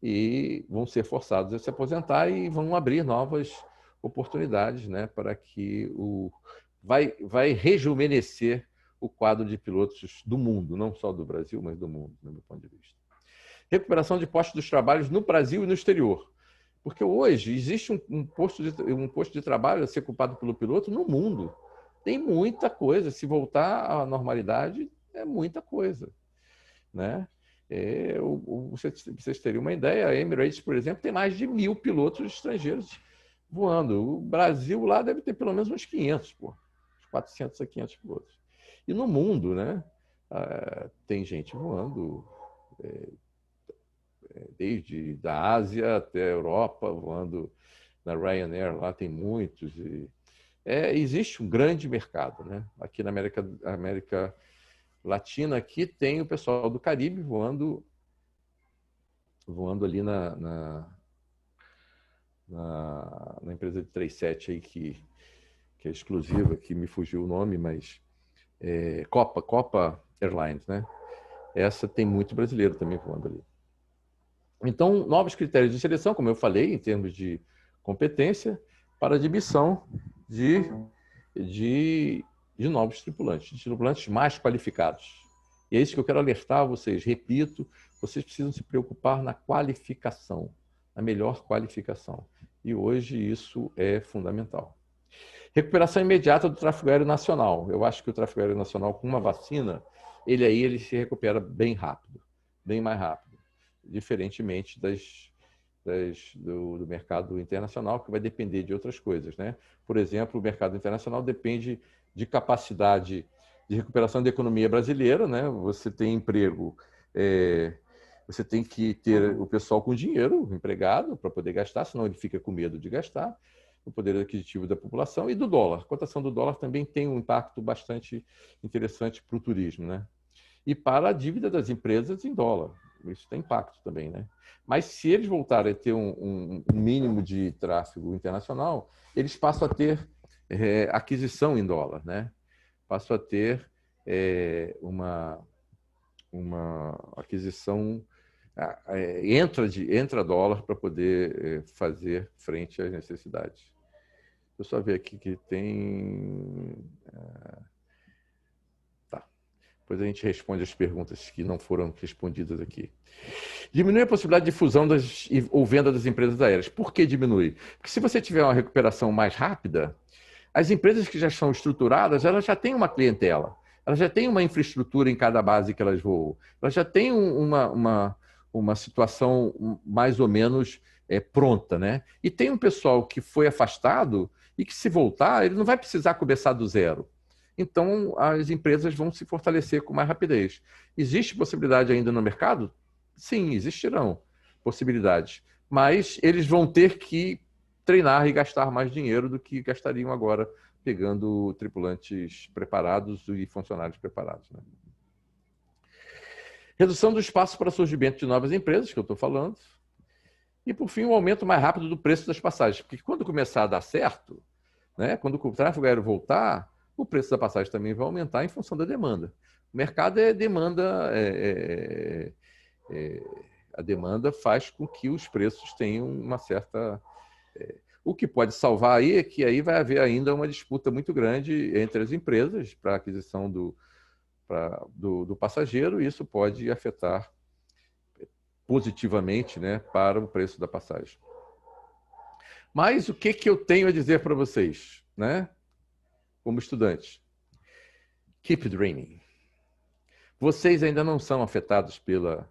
E vão ser forçados a se aposentar e vão abrir novas oportunidades, né? Para que vai rejuvenescer o quadro de pilotos do mundo, não só do Brasil, mas do mundo, do meu ponto de vista. Recuperação de postos dos trabalhos no Brasil e no exterior. Porque hoje existe um posto de trabalho a ser ocupado pelo piloto no mundo. Tem muita coisa. Se voltar à normalidade, é muita coisa, né? Vocês teriam uma ideia, a Emirates, por exemplo, tem mais de 1.000 pilotos estrangeiros voando. O Brasil lá deve ter pelo menos uns 500, uns 400 a 500 pilotos. E no mundo, né, tem gente voando desde da Ásia até a Europa, voando na Ryanair, lá tem muitos. Existe um grande mercado, né? Aqui na América Latina, aqui tem o pessoal do Caribe voando ali na empresa de 37 aí que é exclusiva, que me fugiu o nome, mas Copa Airlines, né? Essa tem muito brasileiro também voando ali. Então, novos critérios de seleção, como eu falei, em termos de competência, para admissão de novos tripulantes, de tripulantes mais qualificados. E é isso que eu quero alertar vocês. Repito, vocês precisam se preocupar na qualificação, na melhor qualificação. E hoje isso é fundamental. Recuperação imediata do tráfego aéreo nacional. Eu acho que o tráfego aéreo nacional, com uma vacina, ele se recupera bem rápido, bem mais rápido, diferentemente do mercado internacional, que vai depender de outras coisas, né? Por exemplo, o mercado internacional depende de capacidade de recuperação da economia brasileira, né? Você tem emprego, você tem que ter o pessoal com dinheiro, empregado, para poder gastar, senão ele fica com medo de gastar, o poder aquisitivo da população e do dólar. A cotação do dólar também tem um impacto bastante interessante para o turismo, né? E para a dívida das empresas em dólar. Isso tem impacto também, né? Mas se eles voltarem a ter um mínimo de tráfego internacional, eles passam a ter aquisição em dólar, né? Passam a ter uma aquisição, entra dólar para poder fazer frente às necessidades. Deixa eu só ver aqui que tem... Depois a gente responde as perguntas que não foram respondidas aqui. Diminui a possibilidade de fusão ou venda das empresas aéreas. Por que diminui? Porque se você tiver uma recuperação mais rápida, as empresas que já estão estruturadas, elas já têm uma clientela, elas já têm uma infraestrutura em cada base que elas voam, elas já têm uma situação mais ou menos pronta, né? E tem um pessoal que foi afastado e que, se voltar, ele não vai precisar começar do zero. Então, as empresas vão se fortalecer com mais rapidez. Existe possibilidade ainda no mercado? Sim, existirão possibilidades. Mas eles vão ter que treinar e gastar mais dinheiro do que gastariam agora, pegando tripulantes preparados e funcionários preparados, né? Redução do espaço para surgimento de novas empresas, que eu estou falando. E, por fim, o aumento mais rápido do preço das passagens. Porque quando começar a dar certo, né, quando o tráfego aéreo voltar, o preço da passagem também vai aumentar em função da demanda. O mercado é demanda, a demanda faz com que os preços tenham uma certa... O que pode salvar aí é que aí vai haver ainda uma disputa muito grande entre as empresas para a aquisição do passageiro, e isso pode afetar positivamente, né, para o preço da passagem. Mas o que eu tenho a dizer para vocês, né? Como estudantes? Keep dreaming. Vocês ainda não são afetados pela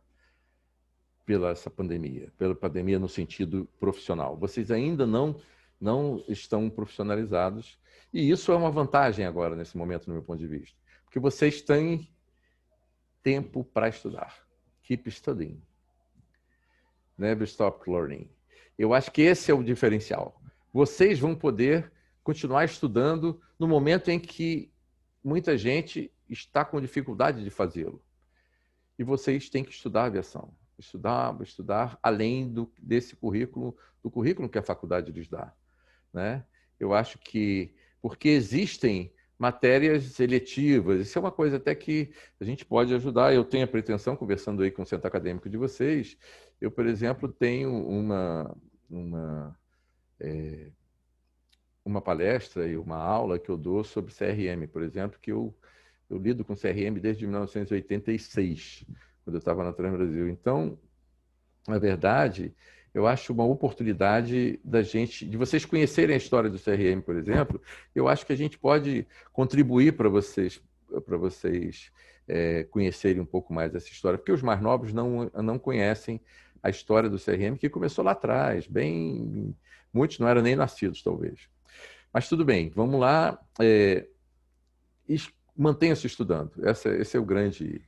essa pandemia, pela pandemia no sentido profissional. Vocês ainda não estão profissionalizados, e isso é uma vantagem agora, nesse momento, no meu ponto de vista, porque vocês têm tempo para estudar. Keep studying. Never stop learning. Eu acho que esse é o diferencial. Vocês vão poder continuar estudando no momento em que muita gente está com dificuldade de fazê-lo. E vocês têm que estudar aviação. Estudar além desse currículo, do currículo que a faculdade lhes dá, né? Eu acho que, porque existem matérias eletivas, isso é uma coisa até que a gente pode ajudar. Eu tenho a pretensão, conversando aí com o centro acadêmico de vocês, eu, por exemplo, tenho uma palestra e uma aula que eu dou sobre CRM, por exemplo, que eu lido com CRM desde 1986, quando eu estava na Transbrasil. Então, na verdade, eu acho uma oportunidade de vocês conhecerem a história do CRM, por exemplo. Eu acho que a gente pode contribuir para vocês conhecerem um pouco mais dessa história, porque os mais novos não conhecem a história do CRM, que começou lá atrás, muitos não eram nem nascidos, talvez. Mas tudo bem, vamos lá, mantenha-se estudando, esse é o grande...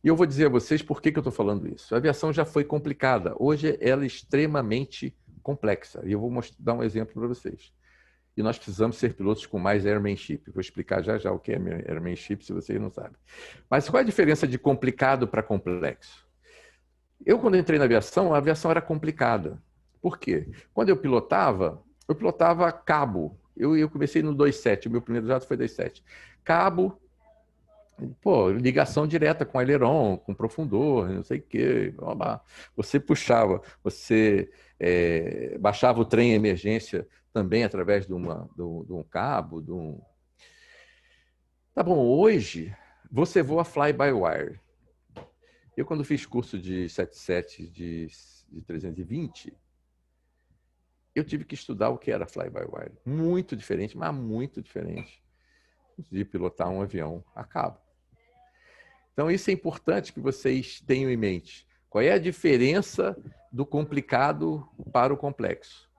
E eu vou dizer a vocês por que eu estou falando isso. A aviação já foi complicada. Hoje ela é extremamente complexa. E eu vou dar um exemplo para vocês. E nós precisamos ser pilotos com mais airmanship. Vou explicar já o que é airmanship, se vocês não sabem. Mas qual é a diferença de complicado para complexo? Eu, quando entrei na aviação, a aviação era complicada. Por quê? Quando eu pilotava cabo. Eu comecei no 2.7, o meu primeiro jato foi 2.7. Cabo... ligação direta com aileron, com profundor, não sei o quê. Você puxava, você baixava o trem em emergência também através de um cabo. Tá bom, hoje você voa fly-by-wire. Eu, quando fiz curso de 77 de 320, eu tive que estudar o que era fly-by-wire. Muito diferente, mas muito diferente de pilotar um avião a cabo. Então, isso é importante que vocês tenham em mente. Qual é a diferença do complicado para o complexo?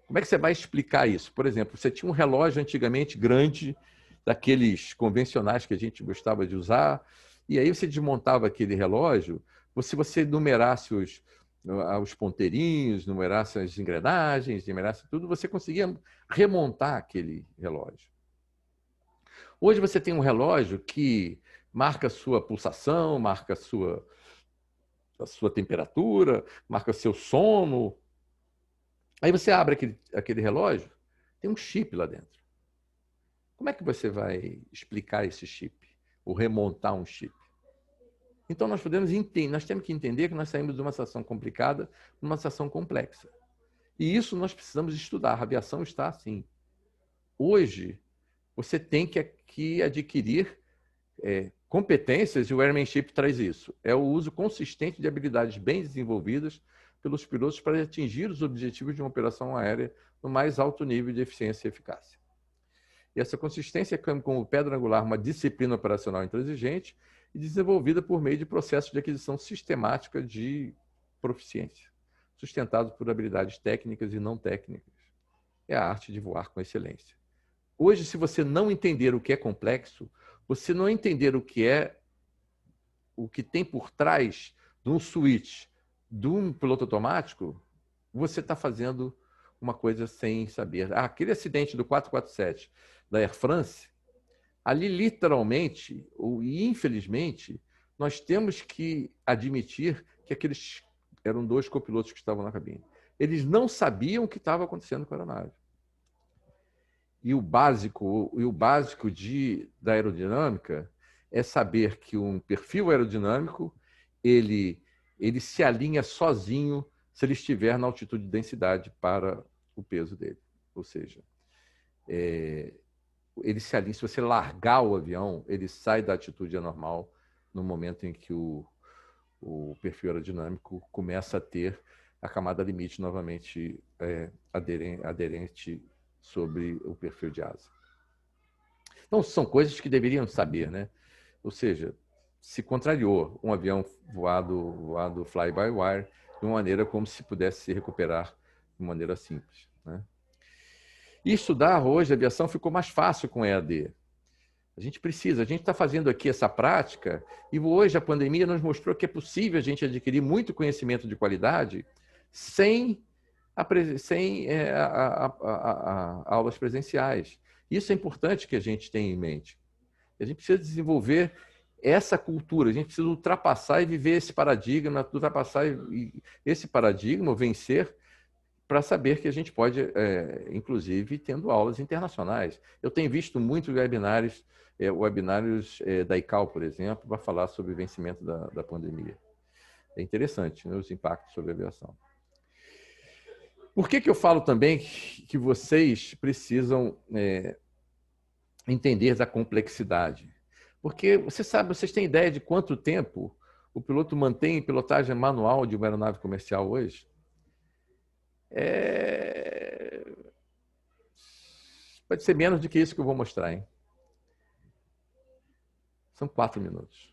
Como é que você vai explicar isso? Por exemplo, você tinha um relógio antigamente grande, daqueles convencionais que a gente gostava de usar, e aí você desmontava aquele relógio, se você numerasse os ponteirinhos, numerasse as engrenagens, numerasse tudo, você conseguia remontar aquele relógio. Hoje você tem um relógio que marca a sua pulsação, marca a sua temperatura, marca seu sono. Aí você abre aquele relógio, tem um chip lá dentro. Como é que você vai explicar esse chip? Ou remontar um chip? Então nós temos que entender que nós saímos de uma situação complicada para uma situação complexa. E isso nós precisamos estudar. A aviação está assim. Hoje, você tem que adquirir competências, e o airmanship traz isso. É o uso consistente de habilidades bem desenvolvidas pelos pilotos para atingir os objetivos de uma operação aérea no mais alto nível de eficiência e eficácia. E essa consistência é como pedra angular uma disciplina operacional intransigente e desenvolvida por meio de processos de aquisição sistemática de proficiência, sustentados por habilidades técnicas e não técnicas. É a arte de voar com excelência. Hoje, se você não entender o que é complexo, você não entender o que tem por trás de um switch de um piloto automático, você está fazendo uma coisa sem saber. Aquele acidente do 447 da Air France, ali literalmente, e infelizmente, nós temos que admitir que aqueles eram 2 copilotos que estavam na cabine. Eles não sabiam o que estava acontecendo com a aeronave. E o básico da aerodinâmica é saber que um perfil aerodinâmico ele se alinha sozinho se ele estiver na altitude de densidade para o peso dele. Ou seja, ele se alinha. Se você largar o avião, ele sai da altitude anormal no momento em que o perfil aerodinâmico começa a ter a camada limite novamente aderente sobre o perfil de asa. Então, são coisas que deveriam saber, né? Ou seja, se contrariou um avião voado fly-by-wire de uma maneira como se pudesse se recuperar de maneira simples, né? E estudar hoje a aviação ficou mais fácil com EAD. A gente está fazendo aqui essa prática e hoje a pandemia nos mostrou que é possível a gente adquirir muito conhecimento de qualidade sem aulas presenciais. Isso é importante que a gente tenha em mente. A gente precisa desenvolver essa cultura, a gente precisa ultrapassar e viver esse paradigma, esse paradigma, vencer, para saber que a gente pode, inclusive, tendo aulas internacionais. Eu tenho visto muitos webinários da ICAO, por exemplo, para falar sobre o vencimento da pandemia. É interessante, né, os impactos sobre a aviação. Por que eu falo também que vocês precisam entender da complexidade? Porque vocês têm ideia de quanto tempo o piloto mantém pilotagem manual de uma aeronave comercial hoje? Pode ser menos do que isso que eu vou mostrar, hein? São 4 minutos.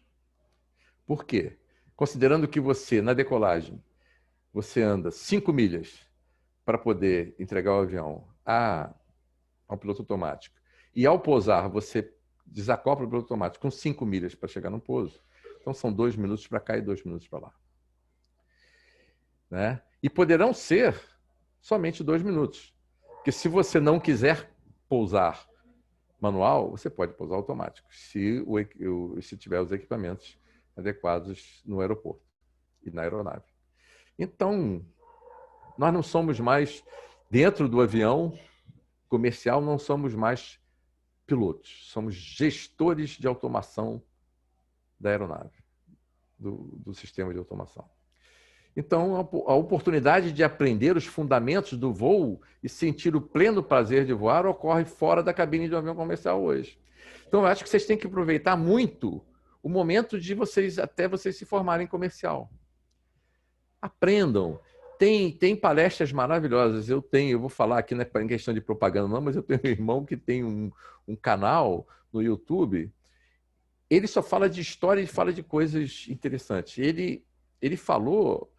Por quê? Considerando que você, na decolagem, você anda 5 milhas para poder entregar o avião ao piloto automático, e ao pousar, você desacopla o piloto automático com 5 milhas para chegar no pouso. Então, são 2 minutos para cá e 2 minutos para lá. Né? E poderão ser somente 2 minutos. Porque se você não quiser pousar manual, você pode pousar automático, se tiver os equipamentos adequados no aeroporto e na aeronave. Então, nós não somos mais, dentro do avião comercial, não somos mais pilotos, somos gestores de automação da aeronave, do sistema de automação. Então, a oportunidade de aprender os fundamentos do voo e sentir o pleno prazer de voar ocorre fora da cabine de um avião comercial hoje. Então, eu acho que vocês têm que aproveitar muito o momento de até vocês se formarem comercial. Aprendam. Tem palestras maravilhosas. Eu vou falar aqui, não é em questão de propaganda não, mas eu tenho um irmão que tem um canal no YouTube. Ele só fala de história e fala de coisas interessantes. Ele falou...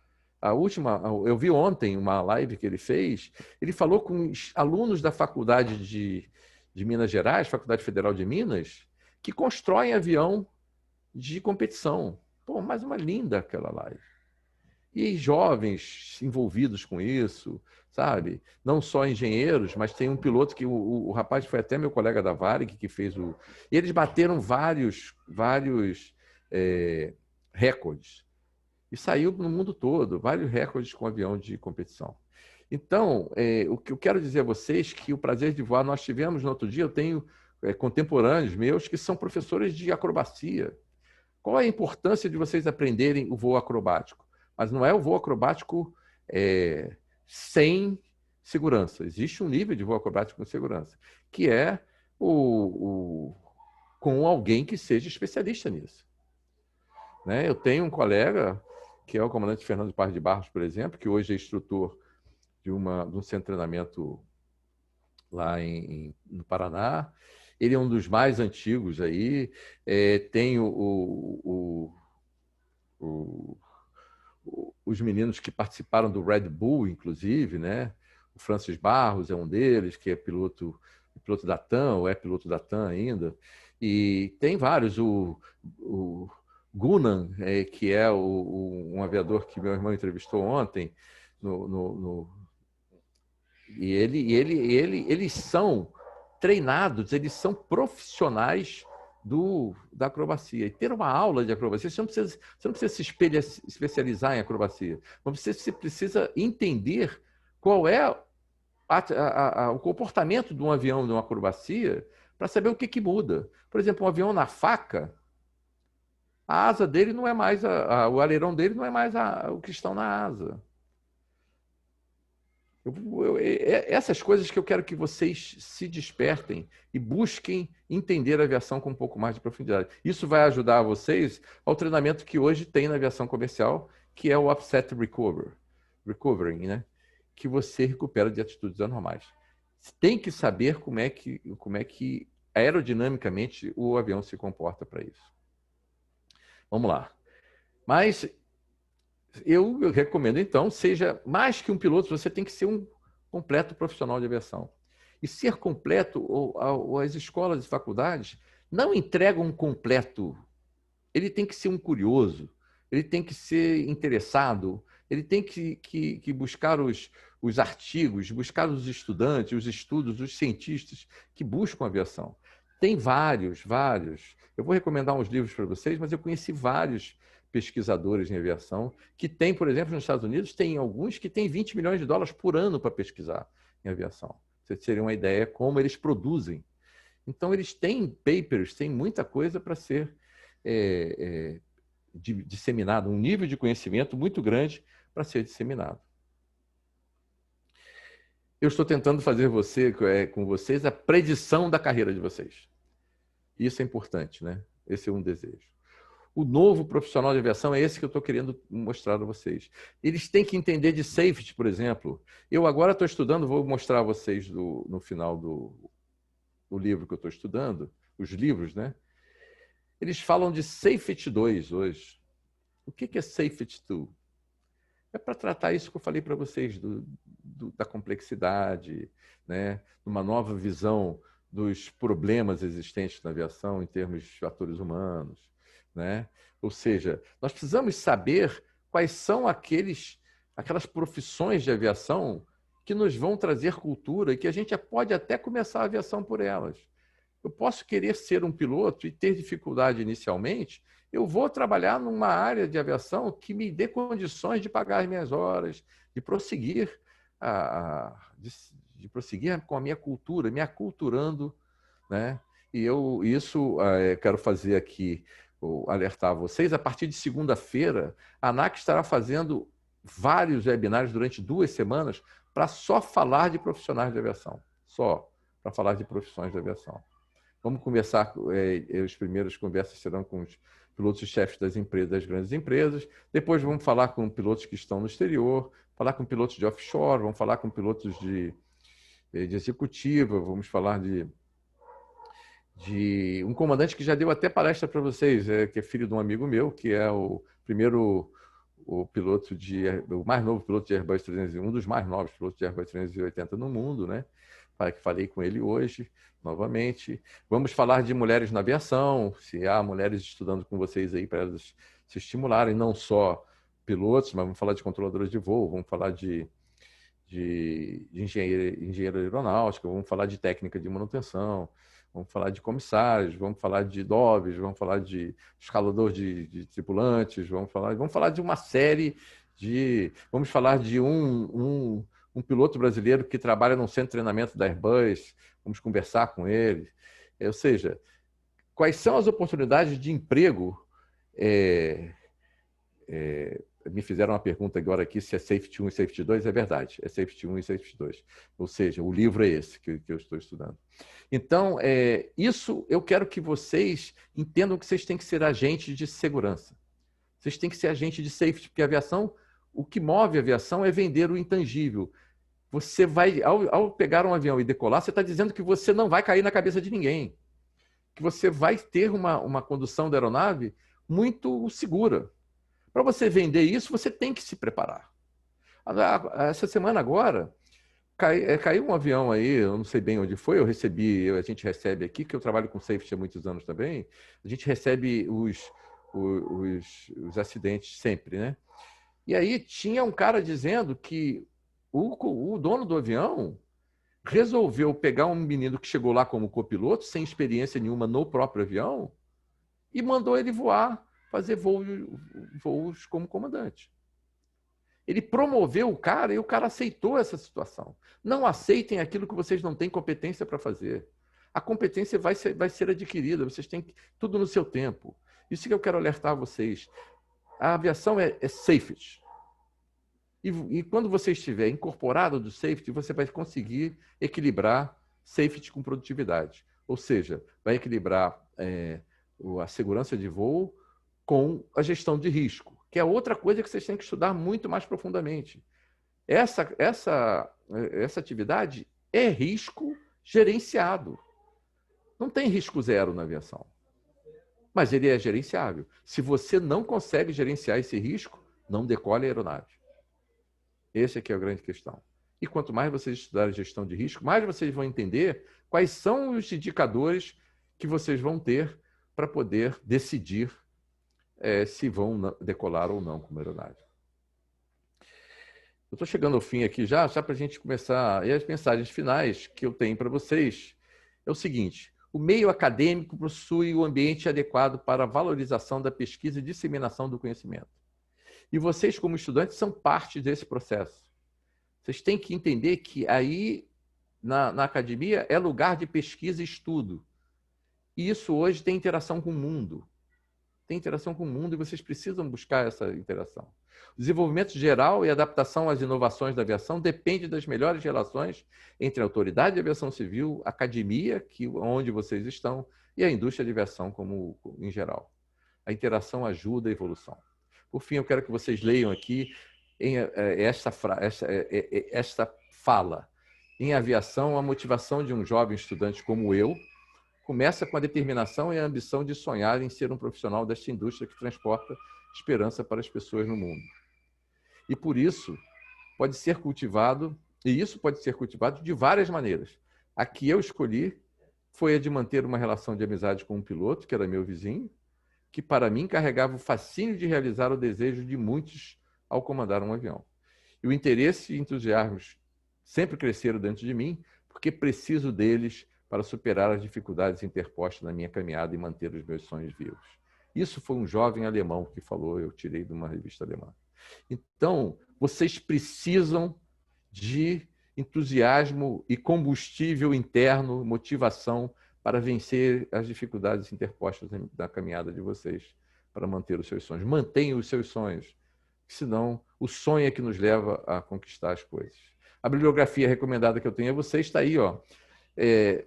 eu vi ontem uma live que ele fez, ele falou com alunos da faculdade de Minas Gerais, Faculdade Federal de Minas, que constroem avião de competição. Pô, mais uma linda aquela live. E jovens envolvidos com isso, sabe? Não só engenheiros, mas tem um piloto que o rapaz foi até meu colega da Varig, que fez o... E eles bateram vários recordes. E saiu no mundo todo, vários recordes com avião de competição. Então, o que eu quero dizer a vocês é que o prazer de voar, nós tivemos no outro dia, eu tenho contemporâneos meus que são professores de acrobacia. Qual é a importância de vocês aprenderem o voo acrobático? Mas não é o voo acrobático sem segurança. Existe um nível de voo acrobático com segurança, que é com alguém que seja especialista nisso. Né? Eu tenho um colega, que é o comandante Fernando Paz de Barros, por exemplo, que hoje é instrutor de um centro de treinamento lá no Paraná. Ele é um dos mais antigos aí. Tem os meninos que participaram do Red Bull, inclusive, né? O Francis Barros é um deles, que é piloto da TAM, ou é piloto da TAM ainda. E tem vários. O Gunan, que é um aviador que meu irmão entrevistou ontem, e eles são treinados, eles são profissionais da acrobacia. E ter uma aula de acrobacia, você não precisa se especializar em acrobacia, mas você precisa entender qual é o comportamento de um avião de uma acrobacia para saber o que muda. Por exemplo, um avião na faca, a asa dele não é mais, o alerão dele não é mais o que estão na asa. Essas coisas que eu quero que vocês se despertem e busquem entender a aviação com um pouco mais de profundidade. Isso vai ajudar vocês ao treinamento que hoje tem na aviação comercial, que é o Upset Recover. recovering, né? Que você recupera de atitudes anormais. Tem que saber como é que aerodinamicamente o avião se comporta para isso. Vamos lá. Mas eu recomendo, então, seja mais que um piloto, você tem que ser um completo profissional de aviação. E ser completo, ou as escolas e faculdades não entregam um completo. Ele tem que ser um curioso, ele tem que ser interessado, ele tem que buscar os artigos, buscar os estudantes, os estudos, os cientistas que buscam aviação. Tem vários. Eu vou recomendar uns livros para vocês, mas eu conheci vários pesquisadores em aviação que tem, por exemplo, nos Estados Unidos, tem alguns que têm $20 milhões por ano para pesquisar em aviação. Vocês teriam uma ideia como eles produzem. Então, eles têm papers, têm muita coisa para ser disseminado, um nível de conhecimento muito grande para ser disseminado. Eu estou tentando fazer com vocês a predição da carreira de vocês. Isso é importante, né? Esse é um desejo. O novo profissional de aviação é esse que eu estou querendo mostrar a vocês. Eles têm que entender de safety, por exemplo. Eu agora estou estudando, vou mostrar a vocês no final do livro que eu estou estudando, os livros, né? Eles falam de Safety 2 hoje. O que é Safety 2? É para tratar isso que eu falei para vocês, da complexidade, né? Uma nova visão dos problemas existentes na aviação em termos de fatores humanos, né? Ou seja, nós precisamos saber quais são aquelas profissões de aviação que nos vão trazer cultura e que a gente pode até começar a aviação por elas. Eu posso querer ser um piloto e ter dificuldade inicialmente, eu vou trabalhar numa área de aviação que me dê condições de pagar as minhas horas, de prosseguir, de prosseguir com a minha cultura, me aculturando, né? E eu quero fazer aqui, alertar vocês, a partir de segunda-feira, a ANAC estará fazendo vários webinários durante 2 semanas para só falar de profissionais de aviação. Só para falar de profissões de aviação. Vamos conversar, as primeiras conversas serão com os pilotos-chefes das empresas, das grandes empresas. Depois vamos falar com pilotos que estão no exterior, falar com pilotos de offshore, vamos falar com pilotos de executiva, vamos falar de um comandante que já deu até palestra para vocês, que é filho de um amigo meu, que é o mais novo piloto de Airbus 301, um dos mais novos pilotos de Airbus 380 no mundo, né? Que falei com ele hoje, novamente. Vamos falar de mulheres na aviação, se há mulheres estudando com vocês aí para elas se estimularem, não só pilotos, mas vamos falar de controladoras de voo, vamos falar de engenheiro aeronáutica, vamos falar de técnica de manutenção, vamos falar de comissários, vamos falar de DOVs, vamos falar de escalador de tripulantes, vamos falar de uma série vamos falar de um piloto brasileiro que trabalha num centro de treinamento da Airbus, vamos conversar com ele. Ou seja, quais são as oportunidades de emprego? Me fizeram uma pergunta agora aqui se é Safety 1 e Safety 2, é verdade, é Safety 1 e Safety 2. Ou seja, o livro é esse que eu estou estudando. Então, isso eu quero que vocês entendam que vocês têm que ser agentes de segurança. Vocês têm que ser agentes de safety, porque a aviação, o que move a aviação é vender o intangível. Você vai, ao pegar um avião e decolar, você está dizendo que você não vai cair na cabeça de ninguém. Que você vai ter uma condução da aeronave muito segura. Para você vender isso, você tem que se preparar. Essa semana agora, caiu um avião aí, eu não sei bem onde foi, a gente recebe aqui, que eu trabalho com safety há muitos anos também, a gente recebe os acidentes sempre, né? E aí tinha um cara dizendo que o dono do avião resolveu pegar um menino que chegou lá como copiloto, sem experiência nenhuma no próprio avião, e mandou ele voar, fazer voos como comandante. Ele promoveu o cara e o cara aceitou essa situação. Não aceitem aquilo que vocês não têm competência para fazer. A competência vai ser adquirida, vocês têm tudo no seu tempo. Isso que eu quero alertar vocês. A aviação é safety. E quando você estiver incorporado do safety, você vai conseguir equilibrar safety com produtividade. Ou seja, vai equilibrar a segurança de voo com a gestão de risco, que é outra coisa que vocês têm que estudar muito mais profundamente. essa atividade é risco gerenciado. Não tem risco zero na aviação, mas ele é gerenciável. Se você não consegue gerenciar esse risco, não decole a aeronave. Essa aqui é a grande questão. E quanto mais vocês estudarem gestão de risco, mais vocês vão entender quais são os indicadores que vocês vão ter para poder decidir se vão decolar ou não como aeronave. Eu estou chegando ao fim aqui já para a gente começar. E as mensagens finais que eu tenho para vocês é o seguinte: o meio acadêmico possui o ambiente adequado para a valorização da pesquisa e disseminação do conhecimento. E vocês, como estudantes, são parte desse processo. Vocês têm que entender que aí, na academia, é lugar de pesquisa e estudo. E isso hoje tem interação com o mundo. Tem interação com o mundo e vocês precisam buscar essa interação. O desenvolvimento geral e adaptação às inovações da aviação depende das melhores relações entre a autoridade de aviação civil, a academia, onde vocês estão, e a indústria de aviação em geral. A interação ajuda a evolução. Por fim, eu quero que vocês leiam aqui esta fala. Em aviação, a motivação de um jovem estudante como eu começa com a determinação e a ambição de sonhar em ser um profissional desta indústria que transporta esperança para as pessoas no mundo. E por isso, pode ser cultivado, e isso pode ser cultivado de várias maneiras. A que eu escolhi foi a de manter uma relação de amizade com um piloto, que era meu vizinho, que para mim carregava o fascínio de realizar o desejo de muitos ao comandar um avião. E o interesse e entusiasmo sempre cresceram dentro de mim, porque preciso deles para superar as dificuldades interpostas na minha caminhada e manter os meus sonhos vivos. Isso foi um jovem alemão que falou, eu tirei de uma revista alemã. Então, vocês precisam de entusiasmo e combustível interno, motivação para vencer as dificuldades interpostas na caminhada de vocês, para manter os seus sonhos. Mantenham os seus sonhos, senão o sonho é que nos leva a conquistar as coisas. A bibliografia recomendada que eu tenho a vocês está aí, ó.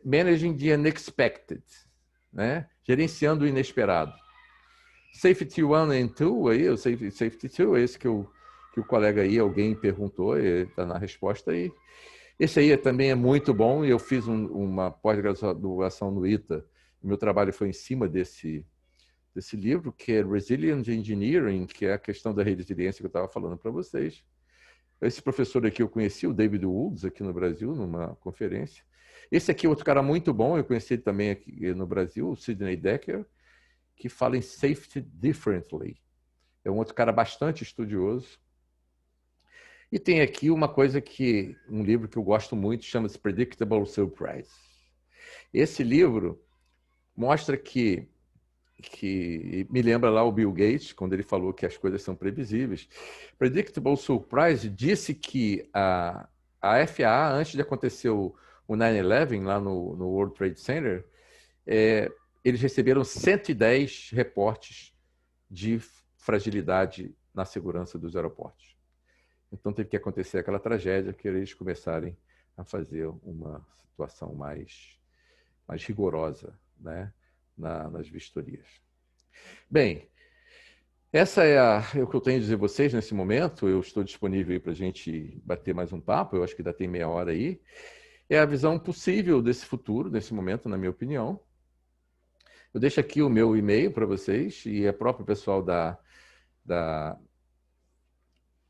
Managing the Unexpected, né? Gerenciando o inesperado. Safety 1 and 2, aí, o Safety 2, esse que o colega aí, alguém perguntou, está na resposta aí. Esse aí também é muito bom, e eu fiz uma pós-graduação no ITA, meu trabalho foi em cima desse livro, que é Resilient Engineering, que é a questão da resiliência que eu estava falando para vocês. Esse professor aqui eu conheci, o David Woods, aqui no Brasil, numa conferência. Esse aqui é outro cara muito bom, eu conheci ele também aqui no Brasil, o Sidney Dekker, que fala em Safety Differently. É um outro cara bastante estudioso. E tem aqui um livro que eu gosto muito, chama-se Predictable Surprise. Esse livro mostra que me lembra lá o Bill Gates, quando ele falou que as coisas são previsíveis. Predictable Surprise disse que a FAA, antes de acontecer o 9/11, lá no World Trade Center, eles receberam 110 reportes de fragilidade na segurança dos aeroportos. Então, teve que acontecer aquela tragédia que eles começarem a fazer uma situação mais rigorosa, né, nas vistorias. Bem, essa é o que eu tenho a dizer a vocês nesse momento. Eu estou disponível para a gente bater mais um papo, eu acho que ainda tem meia hora aí. É a visão possível desse futuro, nesse momento, na minha opinião. Eu deixo aqui o meu e-mail para vocês e a própria pessoal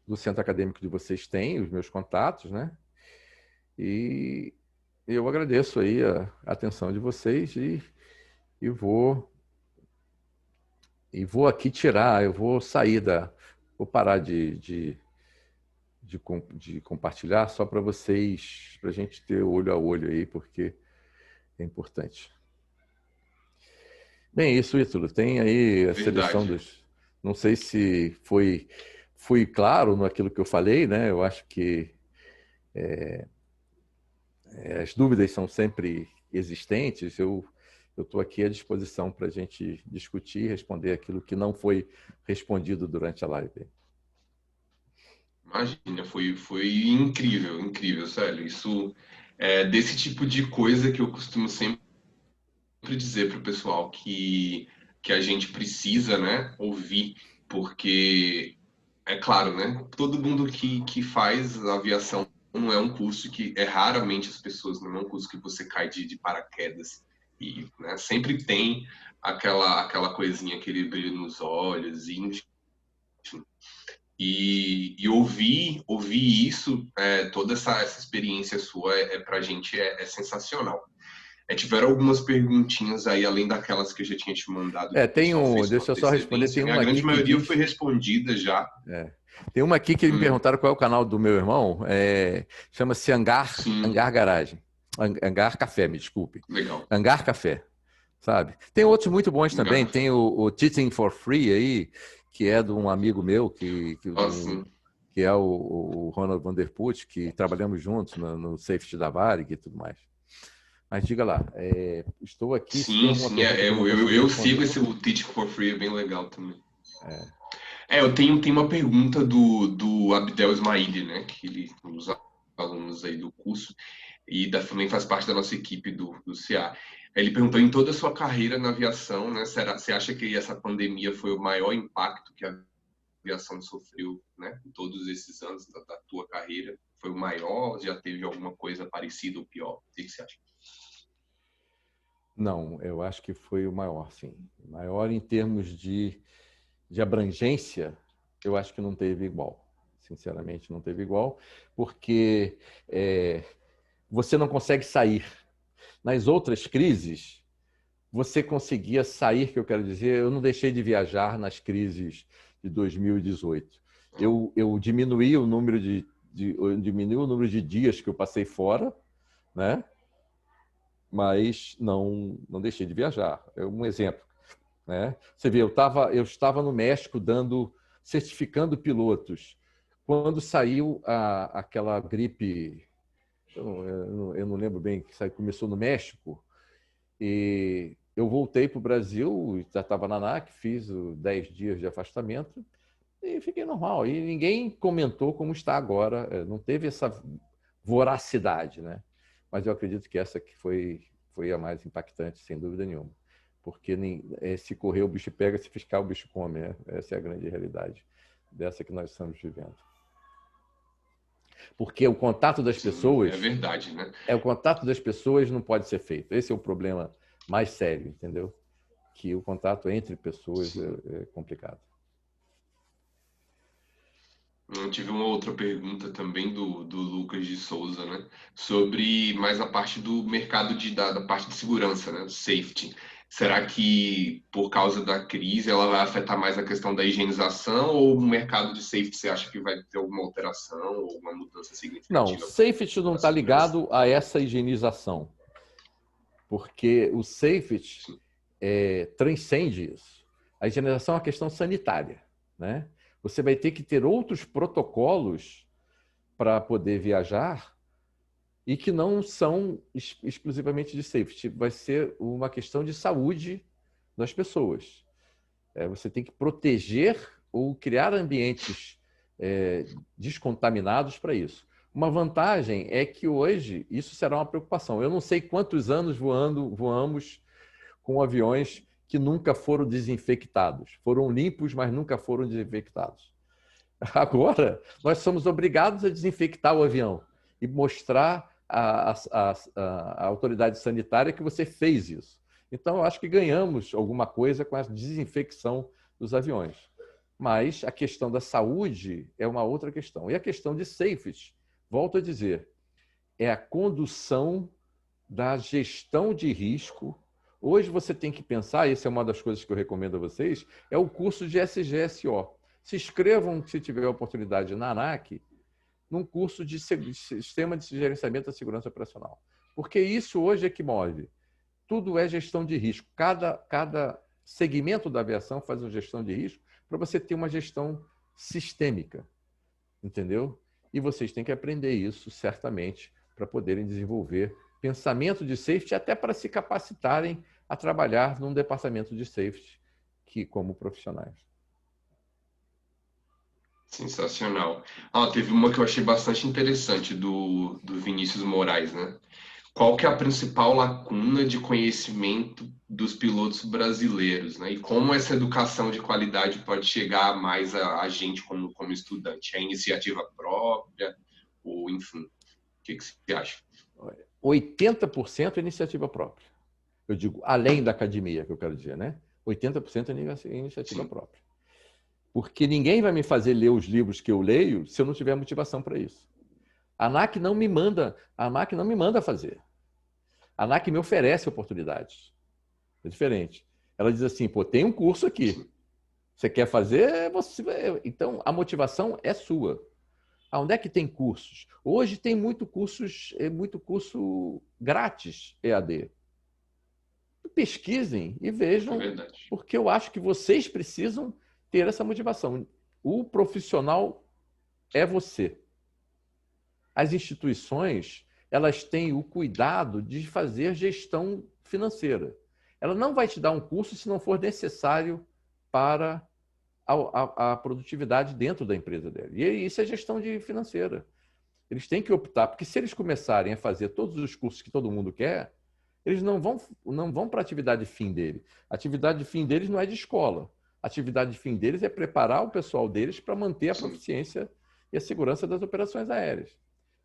do centro acadêmico de vocês tem os meus contatos, né? E eu agradeço aí a atenção de vocês e vou aqui eu vou sair vou parar de compartilhar só para vocês, para a gente ter olho a olho aí, porque é importante. Bem, isso, Ítalo. Tem aí a seleção dos... Não sei se fui claro naquilo que eu falei, né? Eu acho que as dúvidas são sempre existentes. Eu estou aqui à disposição para a gente discutir e responder aquilo que não foi respondido durante a live. Imagina, foi incrível, incrível, sério. Isso é desse tipo de coisa que eu costumo sempre dizer para o pessoal que a gente precisa, né, ouvir, porque é claro, né? Todo mundo que faz aviação não é um curso que é raramente as pessoas, não é um curso que você cai de paraquedas e, né, sempre tem aquela coisinha, aquele brilho nos olhos e enfim. E ouvir isso, toda essa experiência sua para a gente é sensacional. Tiveram algumas perguntinhas aí, além daquelas que eu já tinha te mandado, que o Tem pessoal fez com deixa eu só responder, antecedência, tem né? A uma grande aqui que maioria diz, foi respondida já. tem uma aqui que me Hum, perguntaram qual é o canal do meu irmão, chama-se sim, Hangar Garagem, Hangar Café, me desculpe, legal. Hangar Café, sabe? Tem outros muito bons Engar também, café. tem o Teaching for Free aí, que é de um amigo meu, Nossa, que é o Ronald Vanderput, que trabalhamos juntos no Safety da Varig e tudo mais. Mas diga lá, estou aqui, se tem sim, alguma sim. pergunta que eu não consegui Eu sigo responder. esse o Teach for Free, é bem legal também. Eu tenho uma pergunta do Abdel Ismaili, né? Que ele, um dos alunos aí do curso, e também faz parte da nossa equipe do CA. Ele perguntou, em toda a sua carreira na aviação, né? Você acha que essa pandemia foi o maior impacto que a aviação sofreu, né? Em todos esses anos da tua carreira? Foi o maior? Já teve alguma coisa parecida ou pior? O que você acha? Não, eu acho que foi o maior, sim. O maior em termos de abrangência, eu acho que não teve igual. Sinceramente, não teve igual, porque você não consegue sair. Nas outras crises, você conseguia sair, que eu quero dizer, eu não deixei de viajar nas crises de 2018. Eu diminuí o número eu diminui o número de dias que eu passei fora, né? Mas não deixei de viajar. É um exemplo, né? Você vê, eu estava no México certificando pilotos. Quando saiu aquela gripe, eu não lembro bem, que começou no México, e eu voltei para o Brasil, já estava na ANAC, fiz 10 dias de afastamento e fiquei normal. E ninguém comentou como está agora, não teve essa voracidade, né? Mas eu acredito que essa que foi a mais impactante, sem dúvida nenhuma. Porque se correr o bicho pega, se fiscar o bicho come, né? Essa é a grande realidade dessa que nós estamos vivendo. Porque o contato das Sim, é pessoas, verdade, né? o contato das pessoas não pode ser feito. Esse é o problema mais sério, entendeu? Que o contato entre pessoas Sim. é complicado. Eu tive uma outra pergunta também do Lucas de Souza, né? Sobre mais a parte do mercado da parte de segurança, né? Do safety. Será que por causa da crise ela vai afetar mais a questão da higienização ou o mercado de safety você acha que vai ter alguma alteração ou uma mudança Não, significativa safety não na está segurança? ligado a essa higienização, porque o safety Sim. transcende isso. A higienização é uma questão sanitária, né? Você vai ter que ter outros protocolos para poder viajar e que não são exclusivamente de safety. Vai ser uma questão de saúde das pessoas. Você tem que proteger ou criar ambientes descontaminados para isso. Uma vantagem é que hoje isso será uma preocupação. Eu não sei quantos anos voamos com aviões que nunca foram desinfectados. Foram limpos, mas nunca foram desinfectados. Agora, nós somos obrigados a desinfectar o avião e mostrar à autoridade sanitária que você fez isso. Então, eu acho que ganhamos alguma coisa com a desinfecção dos aviões. Mas a questão da saúde é uma outra questão. E a questão de safety, volto a dizer, é a condução da gestão de risco. Hoje você tem que pensar, essa é uma das coisas que eu recomendo a vocês, é o curso de SGSO. Se inscrevam, se tiver a oportunidade, na ANAC, num curso de Sistema de Gerenciamento da Segurança Operacional. Porque isso hoje é que move. Tudo é gestão de risco. Cada segmento da aviação faz uma gestão de risco para você ter uma gestão sistêmica. Entendeu? E vocês têm que aprender isso, certamente, para poderem desenvolver pensamento de safety, até para se capacitarem a trabalhar num departamento de safety como profissionais. Sensacional. Teve uma que eu achei bastante interessante do Vinícius Moraes, né? qual que é a principal lacuna de conhecimento dos pilotos brasileiros, né? E como essa educação de qualidade pode chegar mais a gente como estudante? A iniciativa própria, ou enfim, o que você acha? 80% é iniciativa própria. Eu digo, além da academia, que eu quero dizer, né? 80% é iniciativa Sim. própria. Porque ninguém vai me fazer ler os livros que eu leio se eu não tiver motivação para isso. A ANAC não me manda fazer. A ANAC me oferece oportunidades. É diferente. Ela diz assim, pô, tem um curso aqui. Você quer fazer? Então, a motivação é sua. Onde é que tem cursos? Hoje tem muito curso grátis EAD. Pesquisem e vejam, porque eu acho que vocês precisam ter essa motivação. O profissional é você. As instituições, elas têm o cuidado de fazer gestão financeira. Ela não vai te dar um curso se não for necessário para a produtividade dentro da empresa dela. E isso é gestão financeira. Eles têm que optar, porque se eles começarem a fazer todos os cursos que todo mundo quer, eles não vão para a atividade fim dele. A atividade fim deles não é de escola. A atividade fim deles é preparar o pessoal deles para manter a proficiência e a segurança das operações aéreas.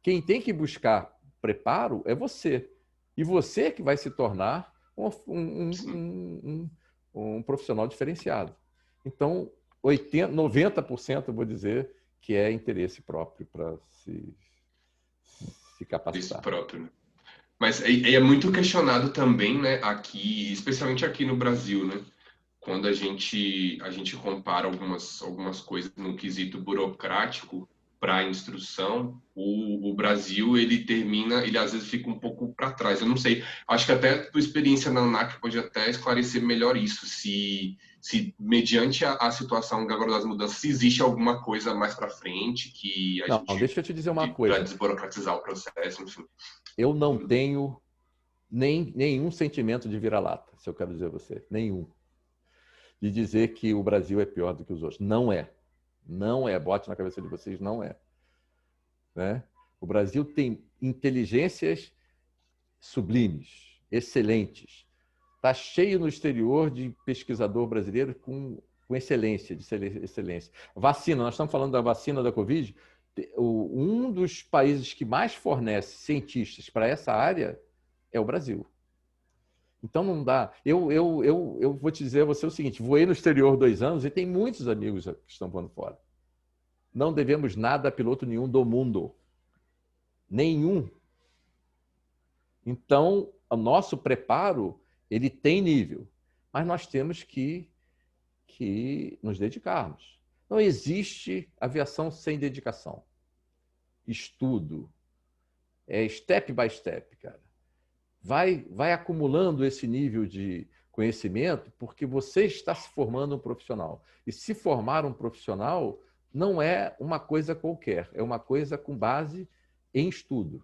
Quem tem que buscar preparo é você. E você que vai se tornar um profissional diferenciado. Então, 90% eu vou dizer que é interesse próprio para se capacitar. Interesse próprio, né? Mas é muito questionado também, né, aqui, especialmente aqui no Brasil, né? Quando a gente compara algumas coisas no quesito burocrático para a instrução, o Brasil, ele às vezes fica um pouco para trás. Eu não sei, acho que até a tua experiência na ANAC pode até esclarecer melhor isso, se mediante a situação agora das mudanças, se existe alguma coisa mais para frente que deixa eu te dizer uma coisa. Para desburocratizar o processo, enfim. Eu não tenho nenhum sentimento de vira-lata, se eu quero dizer a você. Nenhum. De dizer que o Brasil é pior do que os outros. Não é. Não é. Bote na cabeça de vocês, não é. Né? O Brasil tem inteligências sublimes, excelentes. Está cheio no exterior de pesquisador brasileiro com excelência, de excelência. Vacina, nós estamos falando da vacina da Covid. Um dos países que mais fornece cientistas para essa área é o Brasil. Então não dá. Eu vou te dizer a você o seguinte: voei no exterior 2 anos e tem muitos amigos que estão voando fora. Não devemos nada a piloto nenhum do mundo. Nenhum. Então, o nosso preparo, ele tem nível, mas nós temos que nos dedicarmos. Não existe aviação sem dedicação. Estudo. É step by step, cara. Vai acumulando esse nível de conhecimento porque você está se formando um profissional. E se formar um profissional não é uma coisa qualquer, é uma coisa com base em estudo.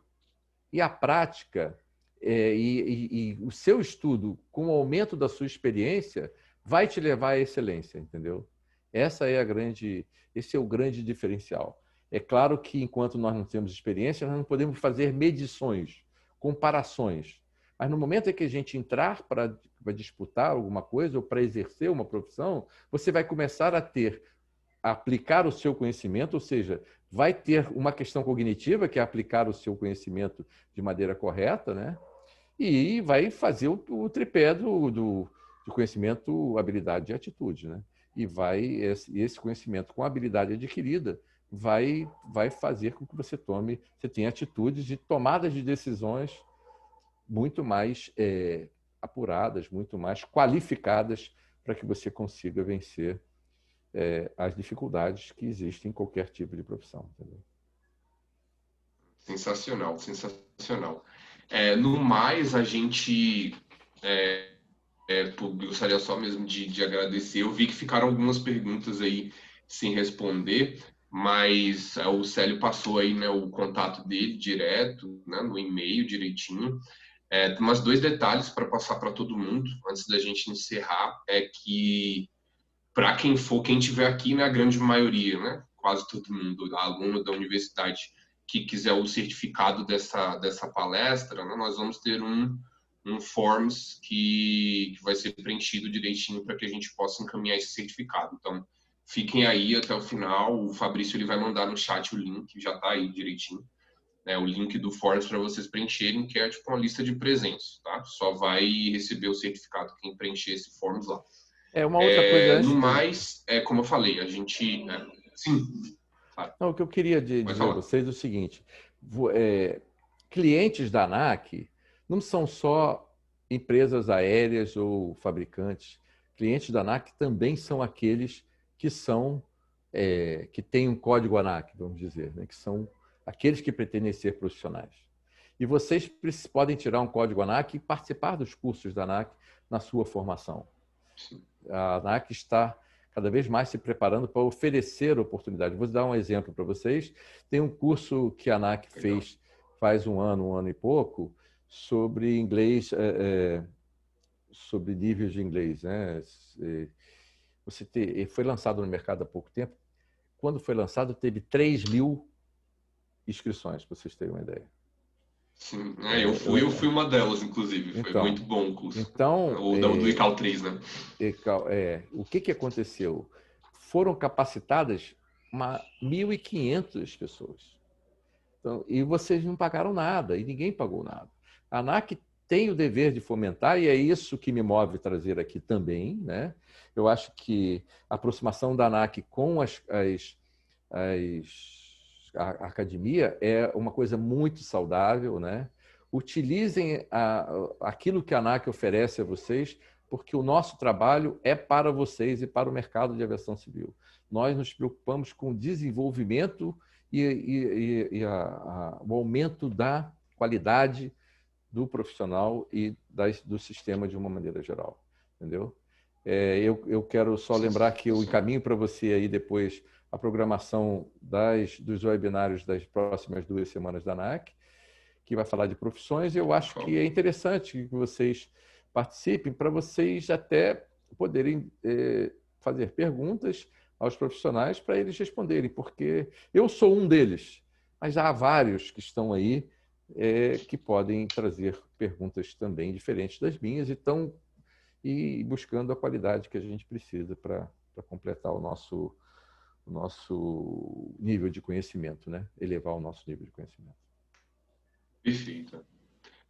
E a prática e o seu estudo, com o aumento da sua experiência, vai te levar à excelência, entendeu? Esse é o grande diferencial. É claro que, enquanto nós não temos experiência, nós não podemos fazer medições, comparações. Mas no momento em que a gente entrar para disputar alguma coisa ou para exercer uma profissão, você vai começar a aplicar o seu conhecimento, ou seja, vai ter uma questão cognitiva, que é aplicar o seu conhecimento de maneira correta, né? E vai fazer o tripé do conhecimento, habilidade e atitude, né? E esse conhecimento com a habilidade adquirida vai fazer com que você tenha atitudes de tomadas de decisões muito mais apuradas, muito mais qualificadas para que você consiga vencer as dificuldades que existem em qualquer tipo de profissão. Entendeu? Sensacional, sensacional. No mais, a gente gostaria só mesmo de agradecer. Eu vi que ficaram algumas perguntas aí sem responder, mas o Célio passou aí, né, o contato dele direto, né, no e-mail direitinho. Tem mais 2 detalhes para passar para todo mundo antes da gente encerrar, é que para quem estiver aqui, né, a grande maioria, né, quase todo mundo, aluno da universidade, que quiser o certificado dessa palestra, né, nós vamos ter um forms que vai ser preenchido direitinho para que a gente possa encaminhar esse certificado. Então, fiquem aí até o final. O Fabrício ele vai mandar no chat o link, já está aí direitinho, né, o link do forms para vocês preencherem, que é tipo uma lista de presentes, tá? Só vai receber o certificado quem preencher esse forms lá. Uma outra coisa antes. No mais, como eu falei, a gente... sim. Claro. Não, o que eu queria dizer a vocês é o seguinte: clientes da ANAC não são só empresas aéreas ou fabricantes. Clientes da ANAC também são aqueles que são que têm um código ANAC, vamos dizer, né? Que são aqueles que pretendem ser profissionais. E vocês podem tirar um código ANAC e participar dos cursos da ANAC na sua formação. Sim. A ANAC está cada vez mais se preparando para oferecer oportunidades. Vou dar um exemplo para vocês. Tem um curso que a ANAC fez faz um ano e pouco, sobre inglês, sobre níveis de inglês, né? Foi lançado no mercado há pouco tempo. Quando foi lançado, teve 3.000 inscrições, para vocês terem uma ideia. Sim, eu fui uma delas, inclusive. Foi muito bom o curso. Então, do ICAL 3, né? O que aconteceu? Foram capacitadas 1.500 pessoas. Então, e vocês não pagaram nada, e ninguém pagou nada. A ANAC tem o dever de fomentar, e é isso que me move trazer aqui também, né? Eu acho que a aproximação da ANAC com a academia é uma coisa muito saudável, né? Utilizem aquilo que a ANAC oferece a vocês, porque o nosso trabalho é para vocês e para o mercado de aviação civil. Nós nos preocupamos com o desenvolvimento e o aumento da qualidade do profissional e do sistema de uma maneira geral, entendeu? Eu quero só lembrar que eu encaminho para você aí depois a programação dos webinários das próximas 2 semanas da ANAC, que vai falar de profissões. Eu acho que é interessante que vocês participem para vocês até poderem fazer perguntas aos profissionais para eles responderem, porque eu sou um deles, mas há vários que estão aí que podem trazer perguntas também diferentes das minhas e buscando a qualidade que a gente precisa para completar o nosso nível de conhecimento, né? Elevar o nosso nível de conhecimento. Perfeito.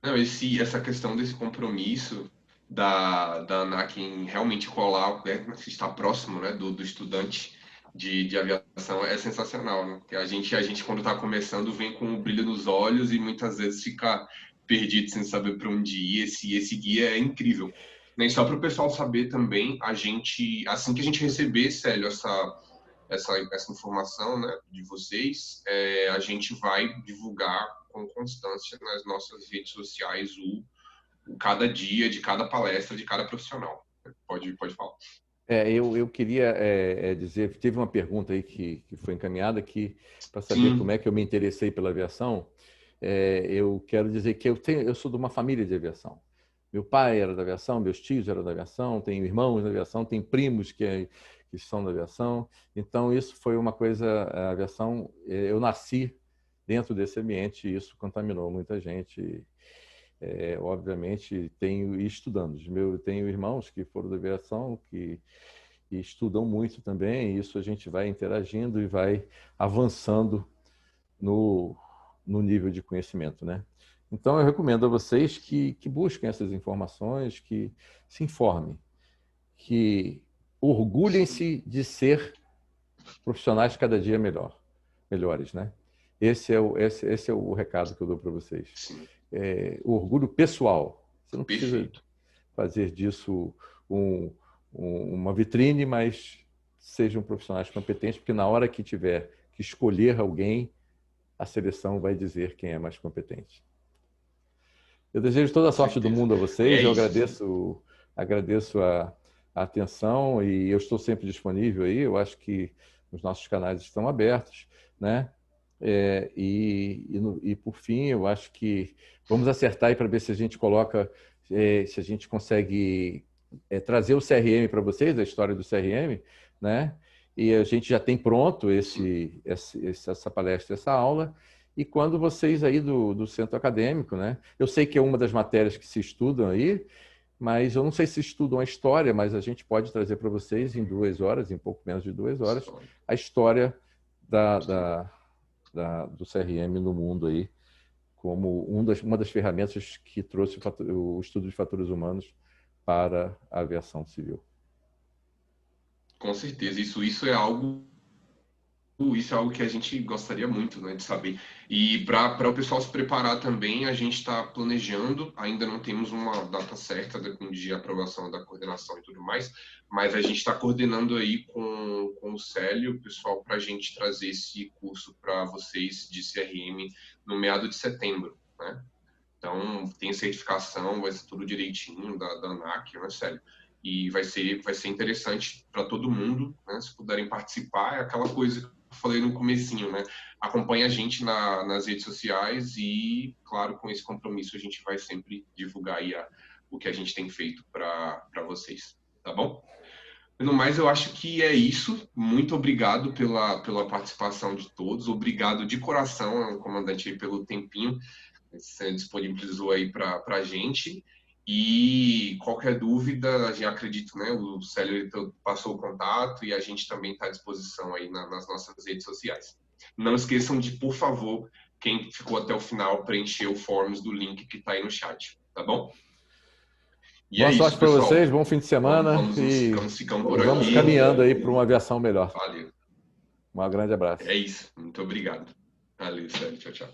Não, essa questão desse compromisso da ANAC em realmente colar, estar próximo, né, do estudante de aviação é sensacional, né? Porque a gente quando está começando vem com um brilho nos olhos e muitas vezes fica perdido sem saber para onde ir. Esse guia é incrível. Nem só para o pessoal saber também, assim que a gente receber, Célio, essa informação, né, de vocês, a gente vai divulgar com constância nas nossas redes sociais cada dia de cada palestra de cada profissional. Pode falar. Eu queria dizer, teve uma pergunta aí que foi encaminhada aqui para saber como é que eu me interessei pela aviação. Eu quero dizer que eu sou de uma família de aviação. Meu pai era da aviação, meus tios eram da aviação, tenho irmãos da aviação, tenho primos que são da aviação. Então, isso foi uma coisa, a aviação, eu nasci dentro desse ambiente e isso contaminou muita gente. Obviamente, tenho estudando. Eu tenho irmãos que foram da aviação, que estudam muito também, e isso a gente vai interagindo e vai avançando no nível de conhecimento, né? Então, eu recomendo a vocês que busquem essas informações, que se informem, que orgulhem-se de ser profissionais cada dia melhores, né? Esse é o recado que eu dou para vocês. O orgulho pessoal. Você não precisa fazer disso uma vitrine, mas sejam profissionais competentes, porque na hora que tiver que escolher alguém, a seleção vai dizer quem é mais competente. Eu desejo toda a sorte do mundo a vocês. Eu agradeço a atenção e eu estou sempre disponível aí. Eu acho que os nossos canais estão abertos, né? E por fim, eu acho que vamos acertar aí para ver se a gente coloca, se a gente consegue trazer o CRM para vocês, a história do CRM, né? E a gente já tem pronto essa palestra, essa aula, E quando vocês aí do centro acadêmico, né? Eu sei que é uma das matérias que se estudam aí, mas eu não sei se estudam a história, mas a gente pode trazer para vocês em 2 horas, em pouco menos de 2 horas, a história do CRM no mundo aí, como uma das ferramentas que trouxe o estudo de fatores humanos para a aviação civil. Com certeza, isso é algo que a gente gostaria muito, né, de saber. E para o pessoal se preparar também, a gente está planejando, ainda não temos uma data certa de aprovação da coordenação e tudo mais, mas a gente está coordenando aí com o Célio, o pessoal, para a gente trazer esse curso para vocês de CRM no meado de setembro, né? Então, tem certificação, vai ser tudo direitinho da ANAC, né, Célio? E vai ser interessante para todo mundo, né? Se puderem participar, é aquela coisa que eu falei no comecinho, né? Acompanhe a gente nas redes sociais e, claro, com esse compromisso a gente vai sempre divulgar aí o que a gente tem feito para vocês, tá bom? No mais, eu acho que é isso. Muito obrigado pela participação de todos. Obrigado de coração, comandante, aí, pelo tempinho que você disponibilizou aí para a gente. E qualquer dúvida, já acredito, né? O Célio passou o contato e a gente também está à disposição aí nas nossas redes sociais. Não esqueçam de, por favor, quem ficou até o final, preencher o forms do link que está aí no chat, tá bom? E boa sorte para vocês, bom fim de semana vamos ficando por aqui. Vamos caminhando aí para uma aviação melhor. Valeu. Um grande abraço. É isso, muito obrigado. Valeu, Célio, tchau, tchau.